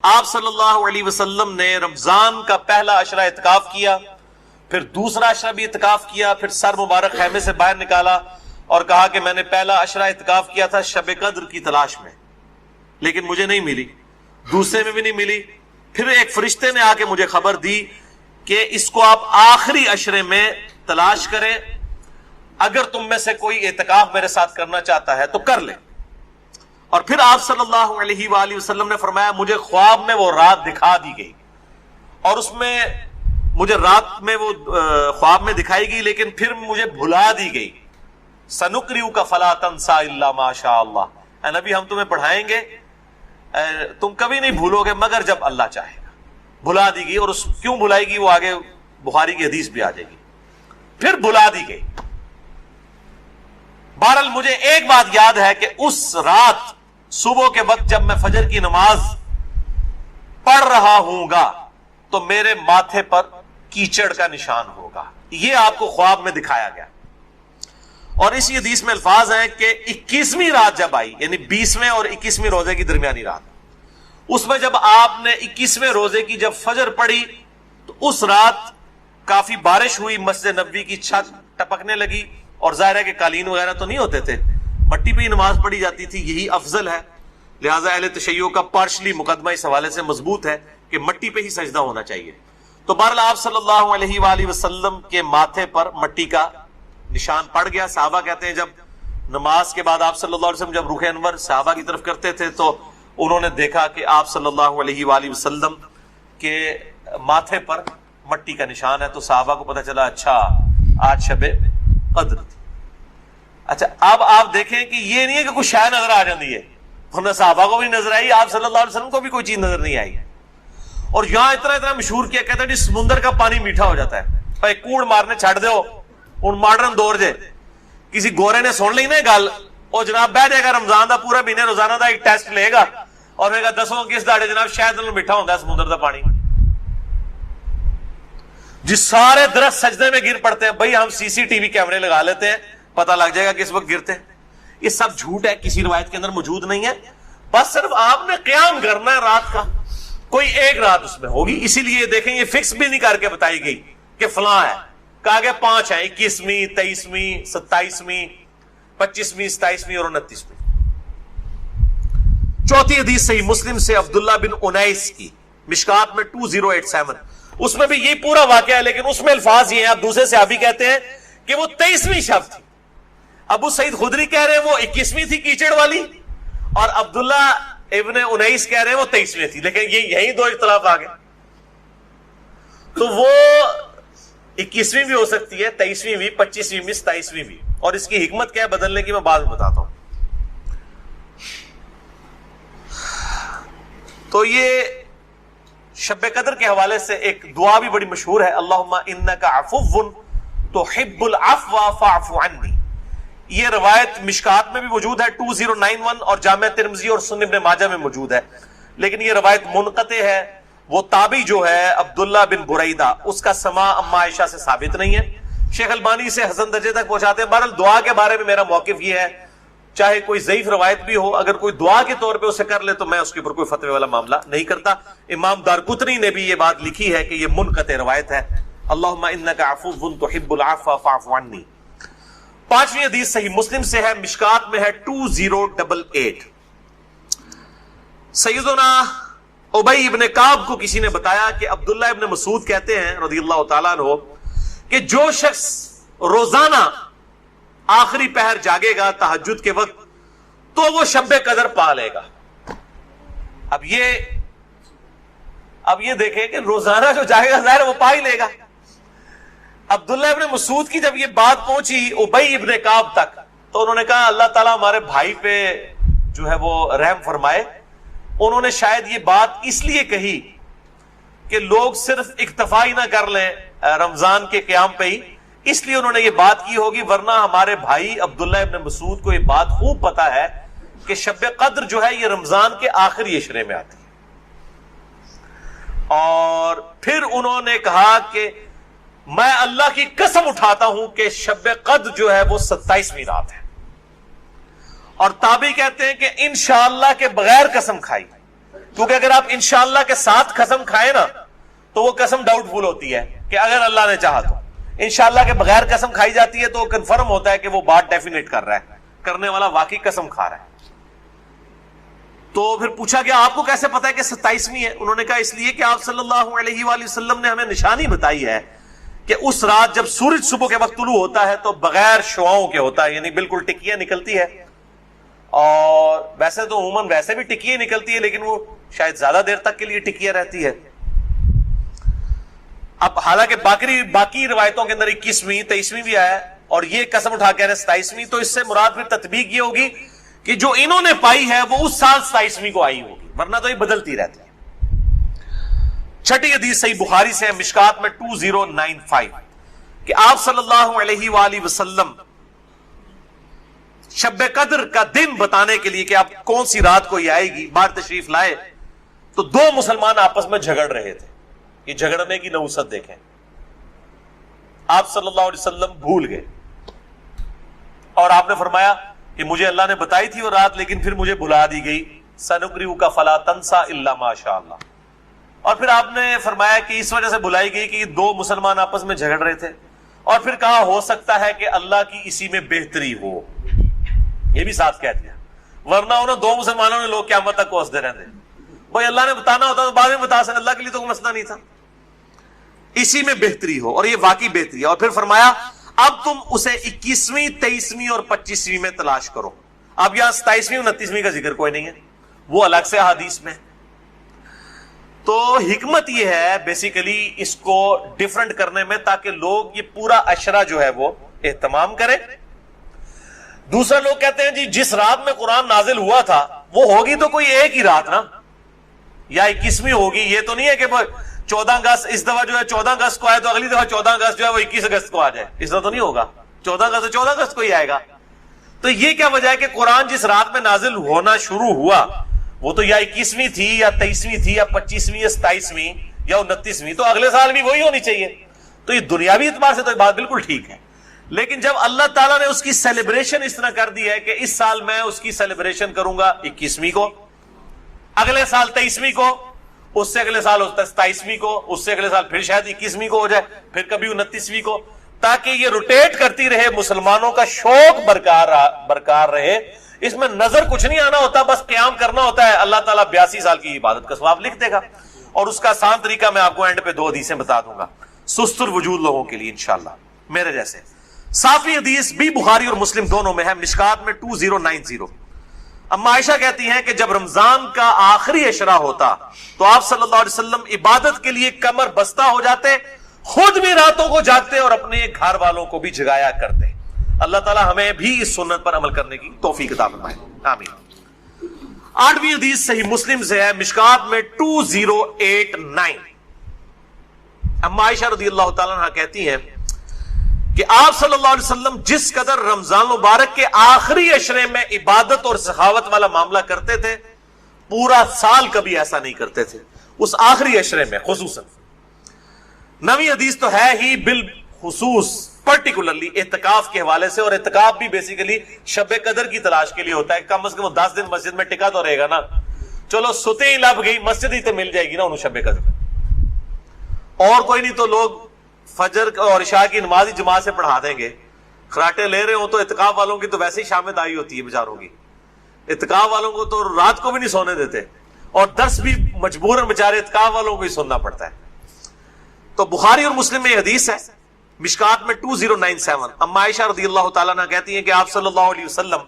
آپ صلی اللہ علیہ وسلم نے رمضان کا پہلا عشرہ اعتکاف کیا، پھر دوسرا عشرہ بھی اعتکاف کیا، پھر سر مبارک خیمے سے باہر نکالا اور کہا کہ میں نے پہلا عشرہ اعتکاف کیا تھا شب قدر کی تلاش میں، لیکن مجھے نہیں ملی، دوسرے میں بھی نہیں ملی۔ پھر ایک فرشتے نے آ کے مجھے خبر دی کہ اس کو آپ آخری عشرے میں تلاش کریں، اگر تم میں سے کوئی اعتکاف میرے ساتھ کرنا چاہتا ہے تو کر لے۔ اور پھر آپ صلی اللہ علیہ وآلہ وسلم نے فرمایا مجھے خواب میں وہ رات دکھا دی گئی، اور اس میں مجھے رات میں وہ خواب میں دکھائی گئی، لیکن پھر مجھے بھلا دی گئی۔ سنقرئک فلا تنسى الا ما شاء اللہ، اے نبی ہم تمہیں پڑھائیں گے، تم کبھی نہیں بھولو گے مگر جب اللہ چاہے گا۔ بھلا دی گئی، اور اس کیوں بھلائی گئی وہ آگے بخاری کی حدیث بھی آ جائے گی۔ پھر بھلا دی گئی۔ بہرحال مجھے ایک بات یاد ہے کہ اس رات صبح کے وقت جب میں فجر کی نماز پڑھ رہا ہوں گا تو میرے ماتھے پر کیچڑ کا نشان ہوگا، یہ آپ کو خواب میں دکھایا گیا۔ اور اسی حدیث میں الفاظ ہیں کہ 21ویں رات جب آئی، یعنی 20ویں اور 21ویں روزے کی درمیانی رات، اس میں جب آپ نے 21ویں روزے کی جب فجر پڑھی تو اس رات کافی بارش ہوئی، مسجد نبوی کی چھت ٹپکنے لگی، اور ظاہر ہے کہ قالین وغیرہ تو نہیں ہوتے تھے، مٹی پہ ہی نماز پڑھی جاتی تھی، یہی افضل ہے، لہٰذا اہل تشیع کا پارشلی مقدمہ اس حوالے سے مضبوط ہے کہ مٹی پہ ہی سجدہ ہونا چاہیے۔ تو بہرحال آپ صلی اللہ علیہ وآلہ وسلم کے ماتھے پر مٹی کا نشان پڑ گیا۔ صحابہ کہتے ہیں جب نماز کے بعد آپ صلی اللہ علیہ وسلم جب رخ انور صحابہ کی طرف کرتے تھے تو انہوں نے دیکھا کہ آپ صلی اللہ علیہ وآلہ وسلم کے ماتھے پر مٹی کا نشان ہے، تو صحابہ کو پتہ چلا اچھا آج شب قدر تھی۔ اچھا اب آپ دیکھیں کہ یہ نہیں ہے کہ کوئی شے نظر آ جاتی ہے، ورنہ صحابہ کو بھی نظر آئی، آپ صلی اللہ علیہ وسلم کو بھی کوئی چیز نظر نہیں آئی۔ اور یہاں اتنا مشہور کیا، کہتے ہیں جی سمندر کا پانی میٹھا ہو جاتا ہے، بھائی کوڑ مارنے چھڑ دو، ہوں ماڈرن دور جے کسی گورے نے سن لی نا گل، وہ جناب بہ جائے گا رمضان دا پورا مہینے روزانہ دا ایک ٹیسٹ لے گا اور کہے گا دسو کس داڑے جناب شاید میٹھا ہوتا ہے سمندر دا پانی۔ جس سارے درخت سجدے میں گر پڑتے ہیں، بھائی ہم سی سی ٹی وی کیمرے لگا لیتے ہیں، پتہ لگ جائے گا کس وقت گرتے ہیں۔ یہ سب جھوٹ ہے، کسی روایت کے اندر موجود نہیں ہے، بس صرف آپ نے قیام کرنا ہے رات کا، کوئی ایک رات اس میں ہوگی۔ اسی لیے دیکھیں یہ فکس بھی نہیں کر کے بتائی گئی کہ فلاں ہے، کہا گیا 5 ہیں، 21ویں 23ویں 27ویں 25ویں 27ویں اور 29ویں۔ چوتھی حدیث صحیح مسلم سے عبداللہ بن انیس کی، مشکات میں 2087، اس میں بھی یہ پورا واقعہ ہے، لیکن اس میں الفاظ یہ ہیں، اب دوسرے صحابی کہتے ہیں کہ وہ 23ویں شب تھی، ابو سعید خدری کہہ رہے ہیں وہ 21ویں تھی کیچڑ والی، اور عبداللہ ابن انیس کہہ رہے ہیں وہ 23ویں تھی، لیکن یہ یہی دو اختلاف آ گئے۔ تو وہ 21ویں بھی ہو سکتی ہے، 23ویں بھی، 25ویں بھی، 27ویں بھی، اور اس کی حکمت کیا ہے بدلنے کی میں بعد میں بتاتا ہوں۔ تو یہ شب قدر کے حوالے سے ایک دعا بھی بڑی مشہور ہے، اللہم انک عفو تحب العفو فاعف عنی۔ یہ روایت مشکات میں بھی موجود ہے 2091، اور جامع ترمذی اور سنن ابن ماجہ میں موجود ہے، لیکن یہ روایت منقطع ہے۔ وہ تابعی جو ہے عبداللہ بن بریدہ، اس کا سماع اما عائشہ سے ثابت نہیں ہے، شیخ البانی سے حسن درجے تک پہنچاتے ہیں۔ بہرحال دعا کے بارے میں میرا موقف یہ ہے، چاہے کوئی ضعیف روایت بھی ہو، اگر کوئی دعا کے طور پہ اسے کر لے تو میں اس کے اوپر کوئی فتوی والا معاملہ نہیں کرتا۔ امام دارقطنی نے بھی یہ بات لکھی ہے کہ یہ منقطع روایت ہے، اللہم انک عفو تحب العفو فاعف عنی۔ 5ویں حدیث صحیح مسلم سے ہے، مشکات میں ہے 2088۔ سیدنا ابی ابن کعب کو کسی نے بتایا کہ عبداللہ ابن مسعود کہتے ہیں رضی اللہ تعالیٰ عنہ کہ جو شخص روزانہ آخری پہر جاگے گا تہجد کے وقت تو وہ شب قدر پا لے گا۔ اب یہ دیکھیں کہ روزانہ جو جاگے گا ظاہر وہ پا ہی لے گا۔ عبداللہ ابن مسعود کی جب یہ بات پہنچی ابی ابن کعب تک تو انہوں نے کہا اللہ تعالیٰ ہمارے بھائی پہ جو ہے وہ رحم فرمائے۔ انہوں نے شاید یہ بات اس لیے کہی کہ لوگ صرف اکتفا ہی نہ کر لیں رمضان کے قیام پہ ہی، اس لیے انہوں نے یہ بات کی ہوگی، ورنہ ہمارے بھائی عبداللہ ابن مسعود کو یہ بات خوب پتا ہے کہ شب قدر جو ہے یہ رمضان کے آخری عشرے میں آتی ہے۔ اور پھر انہوں نے کہا کہ میں اللہ کی قسم اٹھاتا ہوں کہ شب قدر جو ہے وہ 27ویں رات ہے، اور تابعی کہتے ہیں کہ انشاءاللہ کے بغیر قسم کھائی کیونکہ اگر آپ انشاءاللہ کے ساتھ قسم کھائیں نا تو وہ قسم ڈاؤٹ فل ہوتی ہے کہ اگر اللہ نے چاہا تو. انشاءاللہ کے بغیر قسم کھائی جاتی ہے تو کنفرم ہوتا ہے کہ وہ بات ڈیفینیٹ کر رہا ہے, کرنے والا واقعی قسم کھا رہا ہے. تو پھر پوچھا گیا آپ کو کیسے پتا ہے کہ 27ویں ہے؟ انہوں نے کہا اس لیے کہ آپ صلی اللہ علیہ وآلہ وسلم نے ہمیں نشانی بتائی ہے کہ اس رات جب سورج صبح کے وقت طلوع ہوتا ہے تو بغیر شعاؤں کے ہوتا ہے, یعنی بالکل ٹکیاں نکلتی ہے. اور ویسے تو عموماً ویسے بھی ٹکیاں نکلتی ہے لیکن وہ شاید زیادہ دیر تک کے لیے ٹکیاں رہتی ہے. اب حالانکہ باقی روایتوں کے اندر 21ویں 23ویں بھی آیا اور یہ قسم اٹھا کے 27ویں, تو اس سے مراد پھر تطبیق یہ ہوگی کہ جو انہوں نے پائی ہے وہ اس سال 27ویں کو آئی ہوگی, ورنہ تو یہ بدلتی رہتی ہے. چھٹی حدیث صحیح بخاری سے ہے, مشکات میں 2095, کہ آپ صلی اللہ علیہ وآلہ وسلم شب قدر کا دن بتانے کے لیے کہ آپ کون سی رات کو یہ آئے گی باہر تشریف لائے, تو دو مسلمان آپس میں جھگڑ رہے تھے. یہ جھگڑنے کی نوسط دیکھیں. آپ صلی اللہ علیہ وسلم بھول گئے اور آپ نے فرمایا کہ مجھے اللہ نے بتائی تھی وہ رات لیکن پھر مجھے بھلا دی گئی, سنقرئک فلا تنسى الا ما شاء اللہ. اور پھر آپ نے فرمایا کہ اس وجہ سے بھلائی گئی کہ یہ دو مسلمان آپس میں جھگڑ رہے تھے, اور پھر کہا ہو سکتا ہے کہ اللہ کی اسی میں بہتری ہو, یہ بھی ساتھ کہہ دیا, ورنہ انہوں دو مسلمانوں نے لوگ قیامت تک کوستے رہتے. بھائی اللہ نے بتانا ہوتا تو بعد میں بتا سکتے, اللہ کے لیے تو کوئی مسئلہ نہیں تھا, اسی میں بہتری ہو, اور یہ واقعی بہتری ہے. اور پھر فرمایا اب تم اسے 21ویں 23ویں اور 25ویں میں تلاش کرو. اب یہاں 27ویں 29ویں کا ذکر کوئی نہیں ہے, وہ الگ سے حدیث میں. تو حکمت یہ ہے بیسیکلی اس کو ڈیفرنٹ کرنے میں تاکہ لوگ یہ پورا عشرہ جو ہے وہ اہتمام کریں. دوسرا لوگ کہتے ہیں جی جس رات میں قرآن نازل ہوا تھا وہ ہوگی تو کوئی ایک ہی رات نا, یا 21ویں ہوگی, یہ تو نہیں ہے کہ 14 اگست اس دفعہ جو ہے 14 اگست کو آئے تو اگلی دفعہ 14 اگست جو ہے وہ 21 اگست کو آ جائے, اس طرح تو نہیں ہوگا. 14 اگست تو 14 اگست کو ہی آئے گا. تو یہ کیا وجہ ہے کہ قرآن جس رات میں نازل ہونا شروع ہوا وہ تو یا 21ویں تھی یا 23ویں تھی یا 25ویں یا 27ویں یا 29ویں, تو اگلے سال بھی وہی ہونی چاہیے. تو یہ دنیاوی اعتبار سے تو یہ بات بالکل ٹھیک ہے. لیکن جب اللہ تعالیٰ نے اس کی سیلیبریشن اس طرح کر دی ہے کہ اس سال میں اس کی سیلیبریشن کروں گا 21ویں کو, اگلے سال 23ویں کو, اس سے اگلے سال 27ویں کو, اس سے اگلے سال پھر شاید 21ویں کو ہو جائے, پھر کبھی 29ویں کو, تاکہ یہ روٹیٹ کرتی رہے, مسلمانوں کا شوق برقرار رہے. اس میں نظر کچھ نہیں آنا ہوتا, بس قیام کرنا ہوتا ہے. اللہ تعالیٰ 82 سال کی عبادت کا ثواب لکھ دے گا. اور اس کا آسان طریقہ میں آپ کو اینڈ پہ 2 حدیثیں بتا دوں گا سستر وجود لوگوں کے لیے انشاءاللہ میرے جیسے. 7ویں حدیث بھی بخاری اور مسلم دونوں میں ہے, مشکات میں 2090. اما عائشہ کہتی ہیں کہ جب رمضان کا آخری عشرہ ہوتا تو آپ صلی اللہ علیہ وسلم عبادت کے لیے کمر بستہ ہو جاتے, خود بھی راتوں کو جاگتے اور اپنے گھر والوں کو بھی جگایا کرتے. اللہ تعالی ہمیں بھی اس سنت پر عمل کرنے کی توفیق عطا فرمائے, آمین. 8ویں حدیث صحیح مسلم سے ہے, مشکات میں 2089. اما عائشہ رضی اللہ تعالیٰ عنہ کہتی ہیں کہ آپ صلی اللہ علیہ وسلم جس قدر رمضان مبارک کے آخری عشرے میں عبادت اور سخاوت والا معاملہ کرتے تھے, پورا سال کبھی ایسا نہیں کرتے تھے, اس آخری عشرے میں خصوصاً. 9ویں حدیث تو ہے ہی بالخصوص پرٹیکولرلی اعتکاف کے حوالے سے, اور اعتکاف بھی بیسیکلی شب قدر کی تلاش کے لیے ہوتا ہے. کم از کم 10 دن مسجد میں ٹکا تو رہے گا نا, چلو ستے ہی لب گئی مسجد ہی تو مل جائے گی نا انہوں شب قدر, اور کوئی نہیں تو لوگ فجر اور عشاء کی نماز ہی جماعت سے پڑھا دیں گے. خراٹے لے رہے ہوں تو اعتکاف والوں کی تو ویسے ہی شام میں دائی ہوتی ہے بیچاروں کی, اعتکاف والوں کو تو رات کو بھی نہیں سونے دیتے, اور درس بھی مجبوراً بیچارے اعتکاف والوں کو ہی سننا پڑتا ہے. تو بخاری اور مسلم میں یہ حدیث ہے, مشکات میں 2097. اما عائشہ رضی اللہ تعالیٰ عنہ کہتی ہیں کہ آپ صلی اللہ علیہ وسلم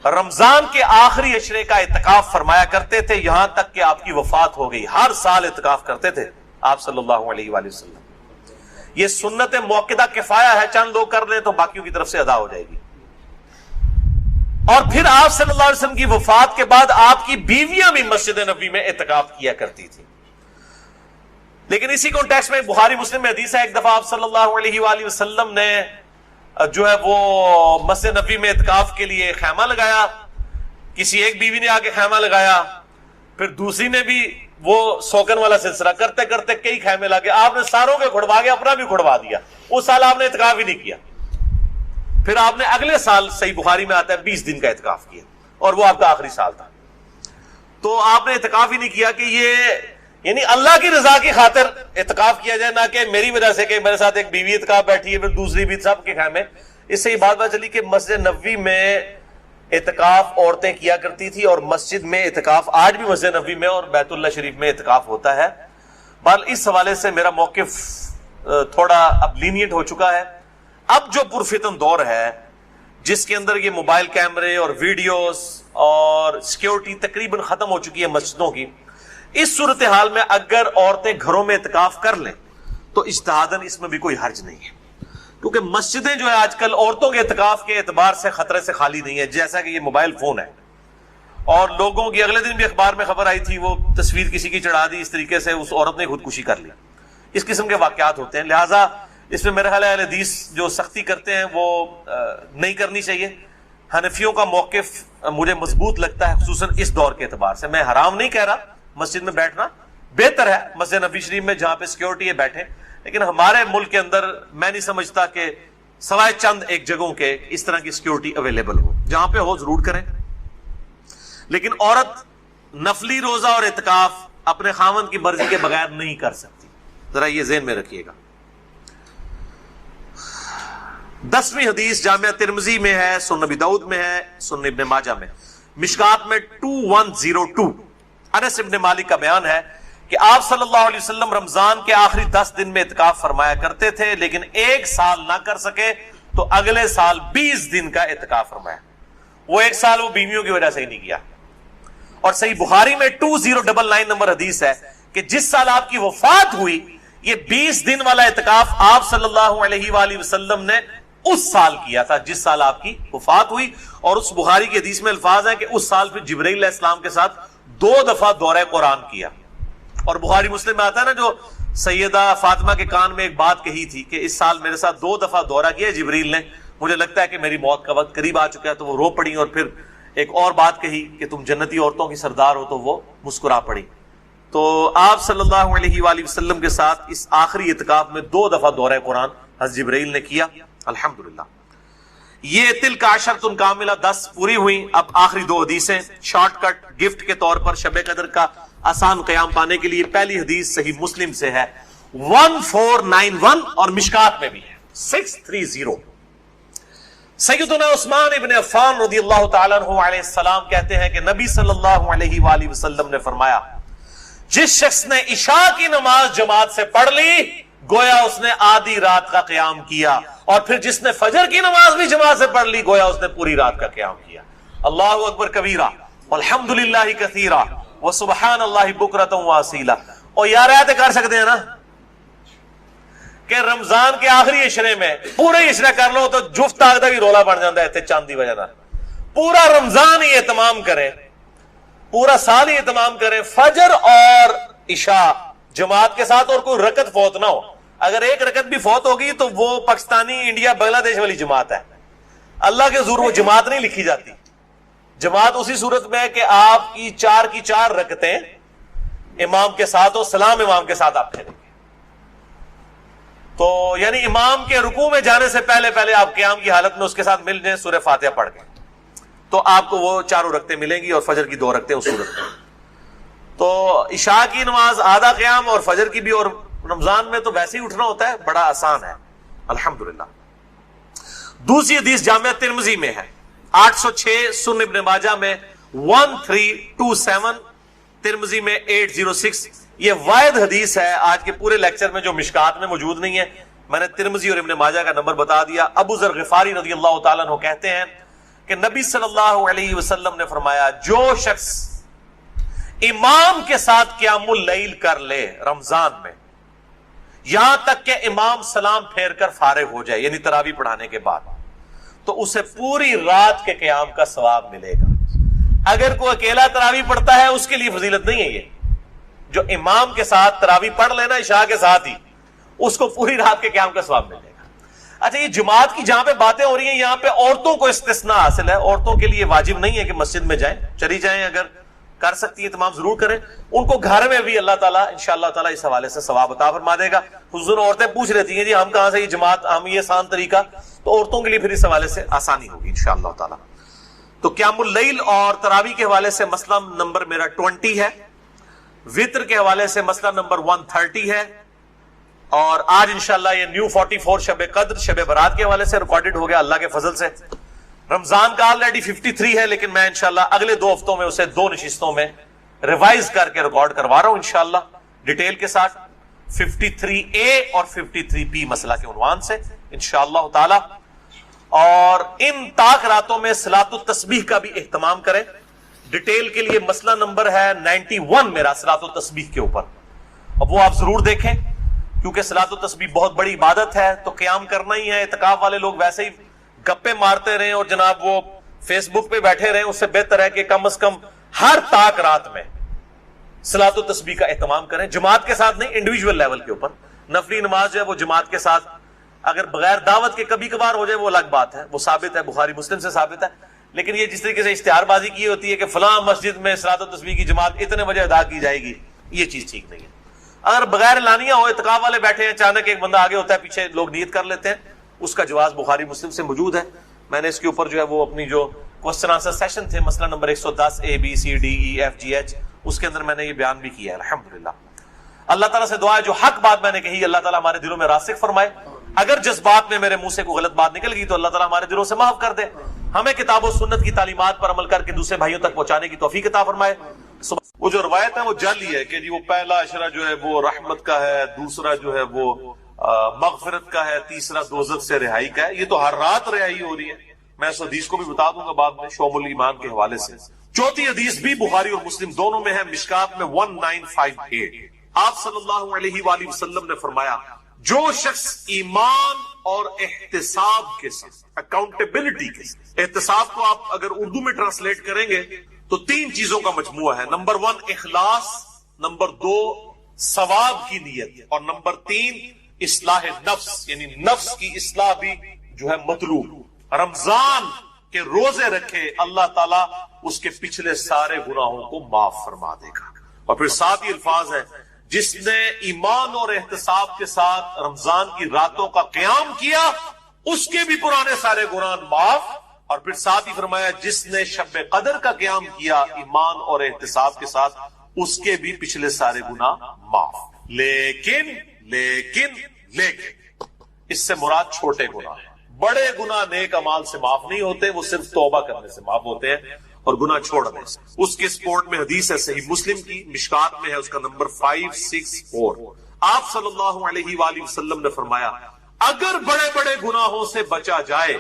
رمضان کے آخری عشرے کا اعتکاف فرمایا کرتے تھے یہاں تک کہ آپ کی وفات ہو گئی. ہر سال اعتکاف کرتے تھے آپ صلی اللہ علیہ وآلہ وسلم. یہ سنت موقدہ کفایہ ہے, چند لوگ کر لیں تو باقیوں کی طرف سے ادا ہو جائے گی. اور پھر آپ صلی اللہ علیہ وسلم کی وفات کے بعد آپ کی بیویاں بھی مسجد نبوی میں اعتکاف کیا کرتی تھی. لیکن اسی کانٹیکسٹ میں بخاری مسلم میں حدیث ہے, ایک دفعہ آپ صلی اللہ علیہ وآلہ وسلم نے جو ہے وہ مسجد نبوی میں اعتکاف کے لیے خیمہ لگایا. کسی ایک بیوی نے آ کے خیمہ لگایا, پھر دوسری نے بھی وہ سوکن والا سلسلہ کرتے کرتے کئی خیمے لگے. آپ نے ساروں کے کھڑوا کے اپنا بھی کھڑوا دیا. اس سال آپ نے اعتکاف ہی نہیں کیا. پھر آپ نے اگلے سال صحیح بخاری میں آتا ہے 20 دن کا اعتکاف کیا, اور وہ آپ کا آخری سال تھا. تو آپ نے اعتکاف ہی نہیں کیا کہ یہ یعنی اللہ کی رضا کی خاطر اعتکاف کیا جائے، نہ کہ میری وجہ سے کہ میرے ساتھ ایک بیوی اعتکاف بیٹھی ہے پھر دوسری بھی سب کے خیمے. اس سے یہ بات چلی کہ مسجد نبوی میں اعتکاف عورتیں کیا کرتی تھی اور مسجد میں اعتکاف آج بھی مسجد نبوی میں اور بیت اللہ شریف میں اعتکاف ہوتا ہے. بہرحال اس حوالے سے میرا موقف تھوڑا اب لینیٹ ہو چکا ہے. اب جو پرفتن دور ہے جس کے اندر یہ موبائل کیمرے اور ویڈیوز اور سیکیورٹی تقریباً ختم ہو چکی ہے مسجدوں کی، اس صورتحال میں اگر عورتیں گھروں میں اعتکاف کر لیں تو اجتہاداً اس میں بھی کوئی حرج نہیں ہے، کیونکہ مسجدیں جو ہے آج کل عورتوں کے اعتکاف کے اعتبار سے خطرے سے خالی نہیں ہے. جیسا کہ یہ موبائل فون ہے اور لوگوں کی اگلے دن بھی اخبار میں خبر آئی تھی، وہ تصویر کسی کی چڑھا دی، اس طریقے سے اس عورت نے خودکشی کر لی. اس قسم کے واقعات ہوتے ہیں، لہٰذا اس میں میرا خیال ہے اہل حدیث جو سختی کرتے ہیں وہ نہیں کرنی چاہیے. حنفیوں کا موقف مجھے مضبوط لگتا ہے خصوصاً اس دور کے اعتبار سے. میں حرام نہیں کہہ رہا، مسجد میں بیٹھنا بہتر ہے، مسجد نبی شریف میں جہاں پہ سیکیورٹی ہے بیٹھے، لیکن ہمارے ملک کے اندر میں نہیں سمجھتا کہ سوائے چند ایک جگہوں کے اس طرح کی سیکیورٹی اویلیبل ہو. جہاں پہ ہو ضرور کریں. لیکن عورت نفلی روزہ اور اعتکاف اپنے خاوند کی مرضی کے بغیر نہیں کر سکتی، ذرا یہ ذہن میں رکھیے گا. 10ویں حدیث جامعہ ترمذی میں ہے، سنن نبی داؤد میں ہے، سنن ابن ماجہ میں. مشکات میں 2102 انس ابن مالک کا بیان ہے کہ آپ صلی اللہ علیہ وسلم رمضان کے آخری 10 دن میں اعتکاف فرمایا کرتے تھے، لیکن ایک سال نہ کر سکے تو اگلے سال 20 دن کا اعتکاف فرمایا. وہ ایک سال وہ بیویوں کی وجہ سے ہی نہیں کیا. اور صحیح بخاری میں 2099 نمبر حدیث ہے کہ جس سال آپ کی وفات ہوئی یہ 20 دن والا اعتکاف آپ صلی اللہ علیہ وآلہ وسلم نے اس سال کیا تھا جس سال آپ کی وفات ہوئی. اور اس بخاری کی حدیث میں الفاظ ہیں کہ اس سال پھر جبرائیل علیہ السلام کے ساتھ 2 دفعہ دورہ قرآن کیا. اور بخاری مسلم میں آتا ہے نا جو سیدہ فاطمہ کے کان میں ایک بات کہی تھی کہ اس سال میرے ساتھ 2 دفعہ دورہ کیا جبرائیل نے، مجھے لگتا ہے کہ میری موت کا وقت قریب آ چکا ہے. تو وہ رو پڑی اور پھر ایک اور بات کہی کہ تم جنتی عورتوں کی سردار ہو، تو وہ مسکرا پڑی. تو آپ صلی اللہ علیہ وآلہ وسلم کے ساتھ اس آخری اعتکاف میں 2 دفعہ دورہ قرآن حضرت جبرائیل نے کیا. الحمدللہ. یہ تلک عشرۃ کاملہ 10 پوری ہوئی. اب آخری 2 حدیثیں شارٹ کٹ گفٹ کے طور پر شب قدر کا آسان قیام پانے کے لیے. پہلی حدیث صحیح مسلم سے ہے 1491 اور مشکات میں بھی ہے 630. سیدنا عثمان ابن عفان رضی اللہ تعالیٰ عنہ علیہ السلام کہتے ہیں کہ نبی صلی اللہ علیہ وآلہ وسلم نے فرمایا جس شخص نے عشاء کی نماز جماعت سے پڑھ لی گویا اس نے آدھی رات کا قیام کیا، اور پھر جس نے فجر کی نماز بھی جماعت سے پڑھ لی گویا اس نے پوری رات کا قیام کیا. اللہ اکبر کبیرہ والحمدللہ کثیرہ وسبحان اللہ بکرۃ واصیلہ. اور یار ایتے کر سکتے ہیں نا کہ رمضان کے آخری عشرے میں پورے عشرے کر لو تو جفت آگ دا بھی رولا بن جاتا ہے چاند دی وجہ نال. پورا رمضان ہی اہتمام کریں، پورا سال ہی اہتمام کریں، فجر اور عشاء جماعت کے ساتھ، اور کوئی رکعت فوت نہ ہو. اگر ایک رکعت بھی فوت ہوگی تو وہ پاکستانی انڈیا بنگلہ دیش والی جماعت ہے. اللہ کے حضور وہ جماعت نہیں لکھی جاتی. جماعت اسی صورت میں ہے کہ آپ کی 4 کی 4 رکعتیں امام کے ساتھ ہو، سلام امام کے ساتھ آپ پھیریں گے. تو یعنی امام کے رکوع میں جانے سے پہلے آپ قیام کی حالت میں اس کے ساتھ مل جائیں، سورہ فاتحہ پڑھ کے، تو آپ کو وہ 4 رکعتیں ملیں گی اور فجر کی 2 رکعتیں اس صورت میں. تو عشاء کی نماز آدھا قیام اور فجر کی بھی، اور رمضان میں تو ویسے ہی اٹھنا ہوتا ہے، بڑا آسان ہے الحمدللہ. دوسری حدیث جامعہ ترمذی میں ہے 806، سنن ابن ماجہ میں 1327، ترمذی میں 806. یہ واحد حدیث ہے آج کے پورے لیکچر میں جو مشکات میں موجود نہیں ہے. میں نے ترمذی اور ابن ماجہ کا نمبر بتا دیا. ابو ذر غفاری رضی اللہ تعالیٰ عنہ کہتے ہیں کہ نبی صلی اللہ علیہ وسلم نے فرمایا جو شخص امام کے ساتھ قیام اللیل کر لے رمضان میں یہاں تک کہ امام سلام پھیر کر فارغ ہو جائے، یعنی تراویح پڑھانے کے بعد، تو اسے پوری رات کے قیام کا ثواب ملے گا. اگر کوئی اکیلا تراویح پڑھتا ہے اس کے لیے فضیلت نہیں ہے. یہ جو امام کے ساتھ تراویح پڑھ لینا عشاء کے ساتھ ہی، اس کو پوری رات کے قیام کا ثواب ملے گا. اچھا، یہ جماعت کی جہاں پہ باتیں ہو رہی ہیں یہاں پہ عورتوں کو استثناء حاصل ہے. عورتوں کے لیے واجب نہیں ہے کہ مسجد میں جائیں، چلی جائیں، اگر کر سکتی ہیں تمام ضرور کریں. ان کو گھر میں بھی اللہ تعالیٰ انشاءاللہ تعالیٰ اس حوالے سے ثواب عطا فرما دے گا. حضور عورتیں پوچھ رہتی ہیں جی ہم کہاں سے یہ جماعت، ہم یہ آسان طریقہ، تو عورتوں کے لیے پھر اس حوالے سے آسانی ہوگی انشاءاللہ تعالیٰ. تو قیام اللیل اور تراویح کے حوالے سے مسئلہ نمبر میرا 20 ہے، وطر کے حوالے سے مسئلہ نمبر 130 ہے، اور آج انشاءاللہ یہ نیو 44 شب قدر شب برات کے حوالے سے ریکارڈڈ ہو گیا اللہ کے فضل سے۔ رمضان کا آلریڈی 53 ہے، لیکن میں انشاءاللہ اگلے 2 ہفتوں میں اسے 2 نشستوں میں ریوائز کر کے ریکارڈ کروا رہا ہوں انشاءاللہ ڈیٹیل کے ساتھ، 53A اور 53B مسئلہ کے عنوان سے انشاءاللہ تعالی۔ اور ان طاق راتوں میں صلاۃ التسبیح کا بھی اہتمام کریں۔ ڈیٹیل کے لیے مسئلہ نمبر ہے 91 میرا صلاۃ التسبیح کے اوپر، اب وہ آپ ضرور دیکھیں، کیونکہ صلاۃ التسبیح بہت بڑی عبادت ہے، تو قیام کرنا ہی ہے۔ اعتکاف والے لوگ ویسے ہی گپے مارتے رہیں اور جناب وہ فیس بک پہ بیٹھے رہیں، اس سے بہتر ہے کہ کم از کم ہر طاق رات میں صلاۃ التسبیح کا اہتمام کریں، جماعت کے ساتھ نہیں، انڈیویجول لیول کے اوپر۔ نفلی نماز جو ہے وہ جماعت کے ساتھ، اگر بغیر دعوت کے کبھی کبھار ہو جائے وہ الگ بات ہے، وہ ثابت ہے، بخاری مسلم سے ثابت ہے۔ لیکن یہ جس طریقے سے اشتہار بازی کی ہوتی ہے کہ فلاں مسجد میں صلاۃ التسبیح کی جماعت اتنے بجے ادا کی جائے گی، یہ چیز ٹھیک نہیں ہے۔ اگر بغیر اعلانیہ ہو، اعتکاف والے بیٹھے ہیں، اچانک ایک بندہ آگے ہوتا ہے، پیچھے لوگ نیت کر لیتے ہیں، اس کا جواز بخاری مسلم سے موجود ہے۔ میں نے اس کے اوپر جو ہے وہ اپنی جو کوسچن آنسر سیشن تھے، مسئلہ نمبر 110 ABCDEFGH، اس کے اندر میں نے یہ بیان بھی کیا ہے الحمدللہ۔ اللہ تعالیٰ سے دعا ہے جو حق بات میں نے کہی اللہ تعالیٰ ہمارے دلوں میں راسخ فرمائے، اگر جذبات میں میرے منہ سے کوئی غلط بات نکل گئی تو اللہ تعالیٰ ہمارے دلوں سے معاف کر دے، ہمیں کتاب و سنت کی تعلیمات پر عمل کر کے دوسرے بھائیوں تک پہنچانے کی توفیق عطا فرمائے۔ وہ جو روایت ہے وہ جعلی ہے کہ جی وہ پہلا عشرہ جو ہے وہ رحمت کا ہے، دوسرا جو ہے وہ مغفرت کا ہے، تیسرا دوزخ سے رہائی کا ہے۔ یہ تو ہر رات رہائی ہو رہی ہے، میں اس حدیث کو بھی بتا دوں گا بعد میں شعب الایمان کے حوالے سے۔ چوتھی حدیث بھی بخاری اور مسلم دونوں میں ہے، مشکات میں 1958۔ آپ صلی اللہ علیہ وآلہ وسلم نے فرمایا جو شخص ایمان اور احتساب کے ساتھ، اکاؤنٹیبلٹی کے ساتھ، احتساب کو آپ اگر اردو میں ٹرانسلیٹ کریں گے تو 3 چیزوں کا مجموعہ ہے، نمبر 1 اخلاص، نمبر 2 ثواب کی نیت، اور نمبر 3 اصلاح نفس، یعنی نفس کی اصلاح بھی جو ہے مطلوب۔ رمضان کے روزے رکھے اللہ تعالیٰ اس کے پچھلے سارے گناہوں کو معاف فرما دے گا۔ اور پھر ساتھ ہی الفاظ ہے جس نے ایمان اور احتساب کے ساتھ رمضان کی راتوں کا قیام کیا اس کے بھی پرانے سارے گناہ معاف، اور پھر ساتھ ہی فرمایا جس نے شب قدر کا قیام کیا ایمان اور احتساب کے ساتھ اس کے بھی پچھلے سارے گناہ معاف۔ لیکن اس سے مراد چھوٹے گناہ ہیں، بڑے گناہ نیک اعمال سے معاف نہیں ہوتے، وہ صرف توبہ کرنے سے معاف ہوتے ہیں اور گناہ چھوڑنے سے۔ اس کے سپورٹ میں حدیث ہے صحیح مسلم کی، مشکات میں ہے، اس کا نمبر 564۔ آپ صلی اللہ علیہ وآلہ وسلم نے فرمایا اگر بڑے بڑے گناہوں سے بچا جائے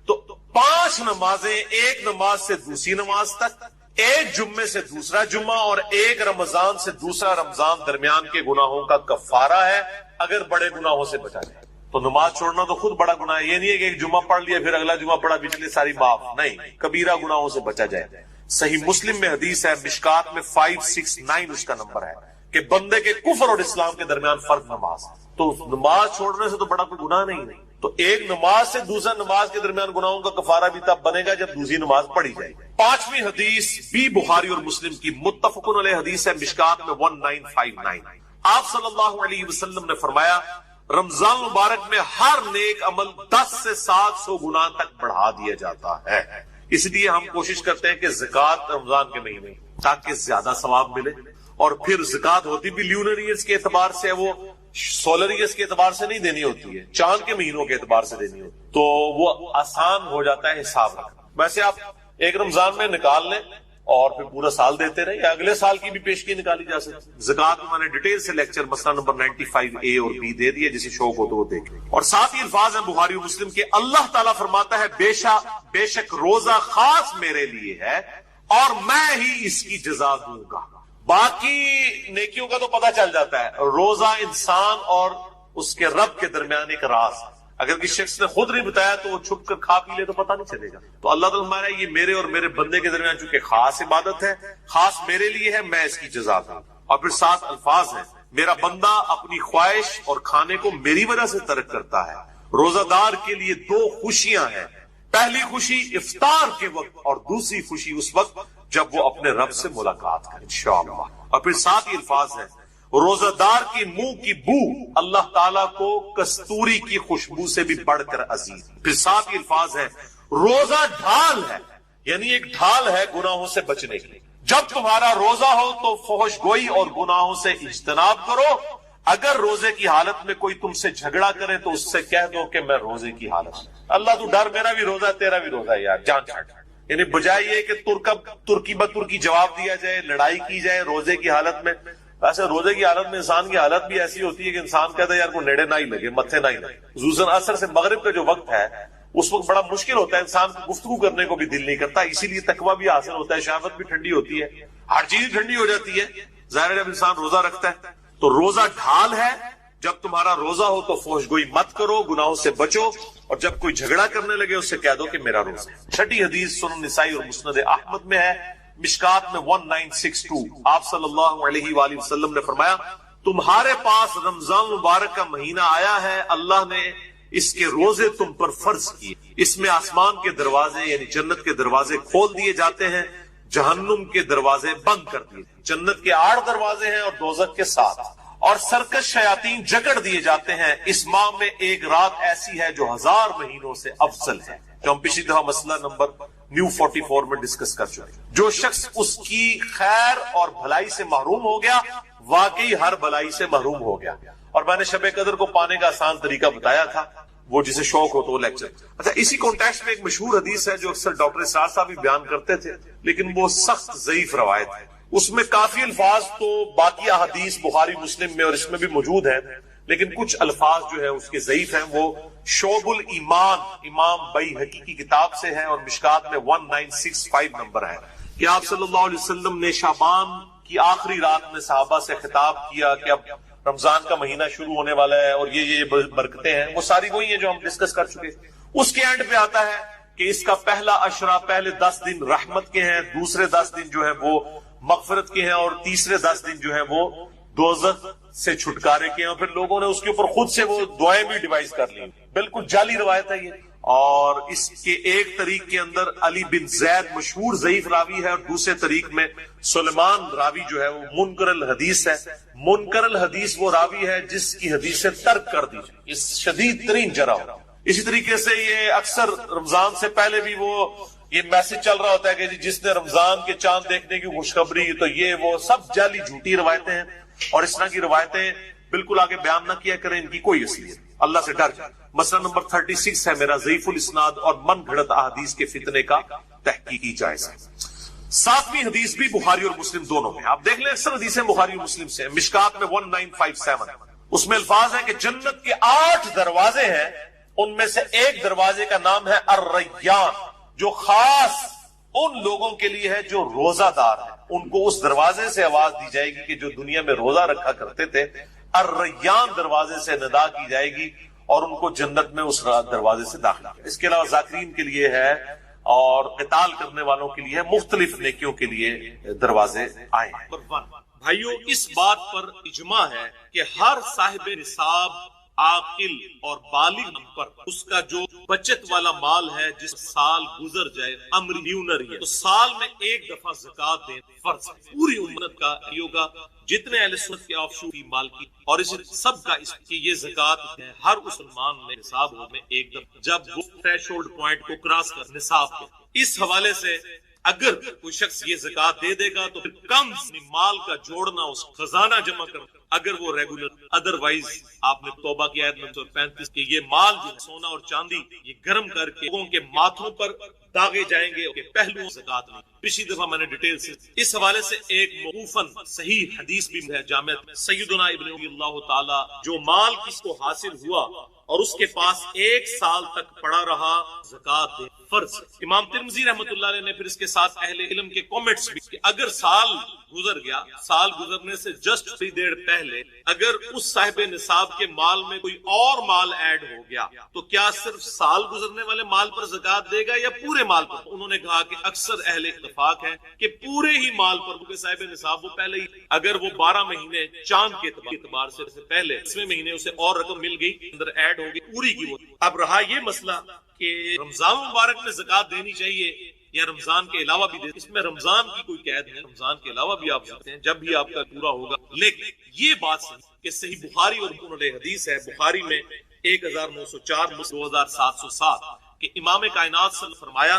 تو 5 نمازیں، ایک نماز سے دوسری نماز تک، ایک جمعے سے دوسرا جمعہ اور ایک رمضان سے دوسرا رمضان درمیان کے گناہوں کا کفارہ ہے، اگر بڑے گناہوں سے بچا جائے۔ تو نماز چھوڑنا تو خود بڑا گناہ ہے، یہ نہیں ہے کہ ایک جمعہ پڑھ لیا پھر اگلا جمعہ پڑھا پچھلے ساری معاف، نہیں، کبیرہ گناہوں سے بچا جائے۔ صحیح مسلم میں حدیث ہے، مشکات میں 569 اس کا نمبر ہے کہ بندے کے کفر اور اسلام کے درمیان فرق نماز، تو نماز چھوڑنے سے تو بڑا کوئی گناہ نہیں، تو ایک نماز سے دوسرا نماز کے درمیان گناہوں کا کفارہ بھی تب بنے گا جب دوسری نماز پڑھی جائے۔ 5ویں حدیث بھی بخاری اور مسلم کی متفقن علیہ حدیث ہے، مشکات میں 1959۔ آپ صلی اللہ علیہ وسلم نے فرمایا رمضان مبارک میں ہر نیک عمل 10 سے 700 گنا تک بڑھا دیا جاتا ہے، اس لیے ہم کوشش کرتے ہیں کہ زکوٰۃ رمضان کے مہینے تاکہ زیادہ ثواب ملے، اور پھر زکوٰۃ ہوتی بھی لیونر ایئرز کے اعتبار سے، وہ سولر ایئرز کے اعتبار سے نہیں دینی ہوتی ہے، چاند کے مہینوں کے اعتبار سے دینی ہوتی ہے، تو وہ آسان ہو جاتا ہے حساب رکھنا۔ ویسے آپ ایک رمضان میں نکال لیں اور پھر پورا سال دیتے رہے، یا اگلے سال کی بھی پیشگی نکالی جا سکتی۔ زکوٰۃ میں نے ڈیٹیل سے لیکچر مسئلہ نمبر 95A اور B دے دیا، جسے شوق ہو تو وہ دیکھیں۔ اور ساتھ ہی الفاظ ہیں بخاری و مسلم کے، اللہ تعالیٰ فرماتا ہے بے شک روزہ خاص میرے لیے ہے اور میں ہی اس کی جزا دوں گا۔ باقی نیکیوں کا تو پتہ چل جاتا ہے، روزہ انسان اور اس کے رب کے درمیان ایک راز ہے، اگر کسی شخص نے خود نہیں بتایا تو وہ چھپ کر کھا پی لے تو پتہ نہیں چلے گا۔ تو اللہ تعالیٰ ہمارا یہ میرے اور میرے بندے کے درمیان چونکہ خاص عبادت ہے، خاص میرے لیے ہے، میں اس کی جزا دوں۔ اور پھر 7 الفاظ ہیں، میرا بندہ اپنی خواہش اور کھانے کو میری وجہ سے ترک کرتا ہے۔ روزہ دار کے لیے 2 خوشیاں ہیں، پہلی خوشی افطار کے وقت اور دوسری خوشی اس وقت جب وہ اپنے رب سے ملاقات کرے انشاءاللہ۔ اور پھر 7 الفاظ ہیں، روزہ دار کی منہ کی بو اللہ تعالیٰ کو کستوری کی خوشبو سے بھی بڑھ کر عزیز۔ پھر 7 الفاظ ہیں، روزہ ڈھال ہے، یعنی ایک ڈھال ہے گناہوں سے بچنے کی. جب تمہارا روزہ ہو تو فحش گوئی اور گناہوں سے اجتناب کرو. اگر روزے کی حالت میں کوئی تم سے جھگڑا کرے تو اس سے کہہ دو کہ میں روزے کی حالت میں. اللہ تو ڈر، میرا بھی روزہ تیرا بھی روزہ یار، جان چھاٹ. یعنی بجائے یہ کہ ترکی بترکی جواب دیا جائے، لڑائی کی جائے روزے کی حالت میں. ویسے روزے کی حالت میں انسان کی حالت بھی ایسی ہوتی ہے کہ انسان کہتا ہے یار کو نیڑے نہ ہی لگے، متھے نہ ہی لگے. خصوصاً عصر سے مغرب کا جو وقت ہے اس وقت بڑا مشکل ہوتا ہے، انسان کو گفتگو کرنے کو بھی دل نہیں کرتا. اسی لیے تقویٰ بھی حاصل ہوتا ہے، شہوت بھی ٹھنڈی ہوتی ہے، ہر چیز ٹھنڈی ہو جاتی ہے. ظاہر جب انسان روزہ رکھتا ہے تو روزہ ڈھال ہے. جب تمہارا روزہ ہو تو فحش گوئی مت کرو، گناہوں سے بچو، اور جب کوئی جھگڑا کرنے لگے اس سے کہہ دو کہ میرا روزہ ہے. چھٹی حدیث سنن نسائی اور مسند احمد میں ہے، مشکات میں 1962. آپ صلی اللہ علیہ وآلہ وسلم نے فرمایا تمہارے پاس رمضان مبارک کا مہینہ آیا ہے، اللہ نے اس کے روزے تم پر فرض کیے. اس میں آسمان کے دروازے یعنی جنت کے دروازے کھول دیے جاتے ہیں، جہنم کے دروازے بند کر دیے. جنت کے 8 دروازے ہیں اور دوزخ کے 7، اور سرکش شیاطین جکڑ دیے جاتے ہیں. اس ماہ میں ایک رات ایسی ہے جو 1000 مہینوں سے افضل ہے، جو ہم پچھلی دفعہ مسئلہ نمبر نیو 44 میں ڈسکس کر چکے. جو شخص اس کی خیر اور بھلائی سے محروم ہو گیا واقعی ہر بھلائی سے محروم ہو گیا. اور میں نے شب قدر کو پانے کا آسان طریقہ بتایا تھا، وہ جسے شوق ہو تو وہ لیکچر. اچھا، اسی کانٹیکسٹ میں ایک مشہور حدیث ہے جو اکثر ڈاکٹر اسرار صاحب بھی بیان کرتے تھے، لیکن وہ سخت ضعیف روایت ہے. اس میں کافی الفاظ تو باقی احادیث بخاری مسلم میں اور اس میں بھی موجود ہیں، لیکن کچھ الفاظ جو ہے اس کے ضعیف ہیں. وہ شعب الایمان امام بیہقی کی کتاب سے ہے اور مشکات میں 1965 نمبر ہے کہ آپ صلی اللہ علیہ وسلم نے شعبان کی آخری رات میں صحابہ سے خطاب کیا کہ اب رمضان کا مہینہ شروع ہونے والا ہے اور یہ برکتیں ہیں. وہ ساری وہی ہیں جو ہم ڈسکس کر چکے. اس کے اینڈ پہ آتا ہے کہ اس کا پہلا عشرہ، پہلے 10 دن رحمت کے ہیں، دوسرے 10 دن جو ہے وہ مغفرت کے ہیں، اور تیسرے 10 دن جو ہے وہ دوزخ سے چھٹکارے کے ہیں. اور پھر لوگوں نے اس کے اوپر خود سے وہ دعائیں بھی ڈیوائز کر لی. بالکل جعلی روایت ہے یہ. اور اس کے ایک طریق کے اندر علی بن زید مشہور ضعیف راوی ہے، اور دوسرے طریق میں سلیمان راوی جو ہے وہ منکر الحدیث ہے. منکر الحدیث وہ راوی ہے جس کی حدیثیں ترک کر دی جائے، اس شدید ترین جرح ہو. اسی طریقے سے یہ اکثر رمضان سے پہلے بھی وہ یہ میسج چل رہا ہوتا ہے کہ جس نے رمضان کے چاند دیکھنے کی خوشخبری، تو یہ وہ سب جعلی جھوٹی روایتیں ہیں. اور اس طرح کی روایتیں بالکل آگے بیان نہ کیا کریں، ان کی کوئی اصلیت. اللہ سے ڈر جائے. مسئلہ نمبر 36 ہے میرا، ضعیف الاسناد اور من گھڑت احادیث کے فتنے کا تحقیقی جائزہ. 7ویں حدیث بھی بخاری اور مسلم دونوں میں. آپ دیکھ لیں اکثر حدیثیں بخاری اور مسلم سے. مشکات میں 1957 اس میں الفاظ ہے کہ جنت کے 8 دروازے ہیں، ان میں سے ایک دروازے کا نام ہے الریان، جو خاص ان لوگوں کے لیے ہے جو روزہ دار ہیں. ان کو اس دروازے سے آواز دی جائے گی کہ جو دنیا میں روزہ رکھا کرتے تھے. الریان دروازے سے ندا کی جائے گی اور ان کو جنت میں اس دروازے سے داخل کیا. اس کے علاوہ ذاکرین کے لیے ہے اور قتال کرنے والوں کے لیے مختلف نیکیوں کے لیے دروازے آئے ہیں. بھائیو، اس بات پر اجماع ہے کہ ہر صاحب نصاب عاقل اور بالغ پر اس کا جو بچت والا مال ہے، جس سال گزر جائے امر نیونر ہے تو سال میں ایک دفعہ زکات دیں فرض ہے. پوری امت کا یہ ہوگا جتنے اہل سنت کے آفشوری مال کی، اور اس سب کا اس کی یہ زکات ہے ہر مسلمان میں نصاب ہو میں ایک دفعہ جب وہ تھریش ہولڈ پوائنٹ کو کراس کر نصاب کے. اس حوالے سے اگر کوئی شخص یہ زکات دے دے گا تو پھر کم مال کا جوڑنا، اس خزانہ جمع کرنا، اگر وہ ریگولر. ادروائز آپ نے توبہ کی آیت نمبر 35 کہ یہ مال جو سونا اور چاندی یہ گرم کر کے لوگوں کے ماتھوں پر داغے جائیں گے کہ پہلو زکات نہیں. پچھلی دفعہ میں نے ڈیٹیل سے اس حوالے سے ایک موقوفاً صحیح حدیث بھی ہے جامع سیدنا ابن عمر اللہ تعالی، جو مال کس کو حاصل ہوا اور اس کے پاس 1 سال تک پڑا رہا، زکات دے فرض. امام ترمذی رحمۃ اللہ علیہ نے پھر اس کے ساتھ اہل علم کے کامنٹس بھی کہ اگر سال گزر گیا، سال گزرنے سے جسٹ تھوڑی دیر پہلے اگر اس صاحب نصاب کے مال میں کوئی اور مال ایڈ ہو گیا تو کیا صرف سال گزرنے والے مال پر زکات دے گا یا پورے مال پر؟ انہوں نے کہا کہ اکثر اہل اتفاق ہے کہ پورے ہی مال پر، کیونکہ صاحب نصاب وہ پہلے ہی اگر وہ 12 مہینے چاند کے اعتبار سے پہلے 10ویں مہینے اسے اور رقم مل گئی، اندر ایڈ ہو گئی پوری کی وہ. اب رہا یہ مسئلہ کہ رمضان مبارک میں زکات دینی چاہیے یا رمضان کے علاوہ بھی دے. اس میں رمضان کی کوئی قید نہیں، رمضان کے علاوہ بھی آپ سکتے ہیں جب بھی آپ کا پورا ہوگا. لیکن یہ بات کہ صحیح بخاری اور مسلم حدیث ہے، بخاری میں 1904 2707 کہ امام کائنات صلی اللہ علیہ وسلم فرمایا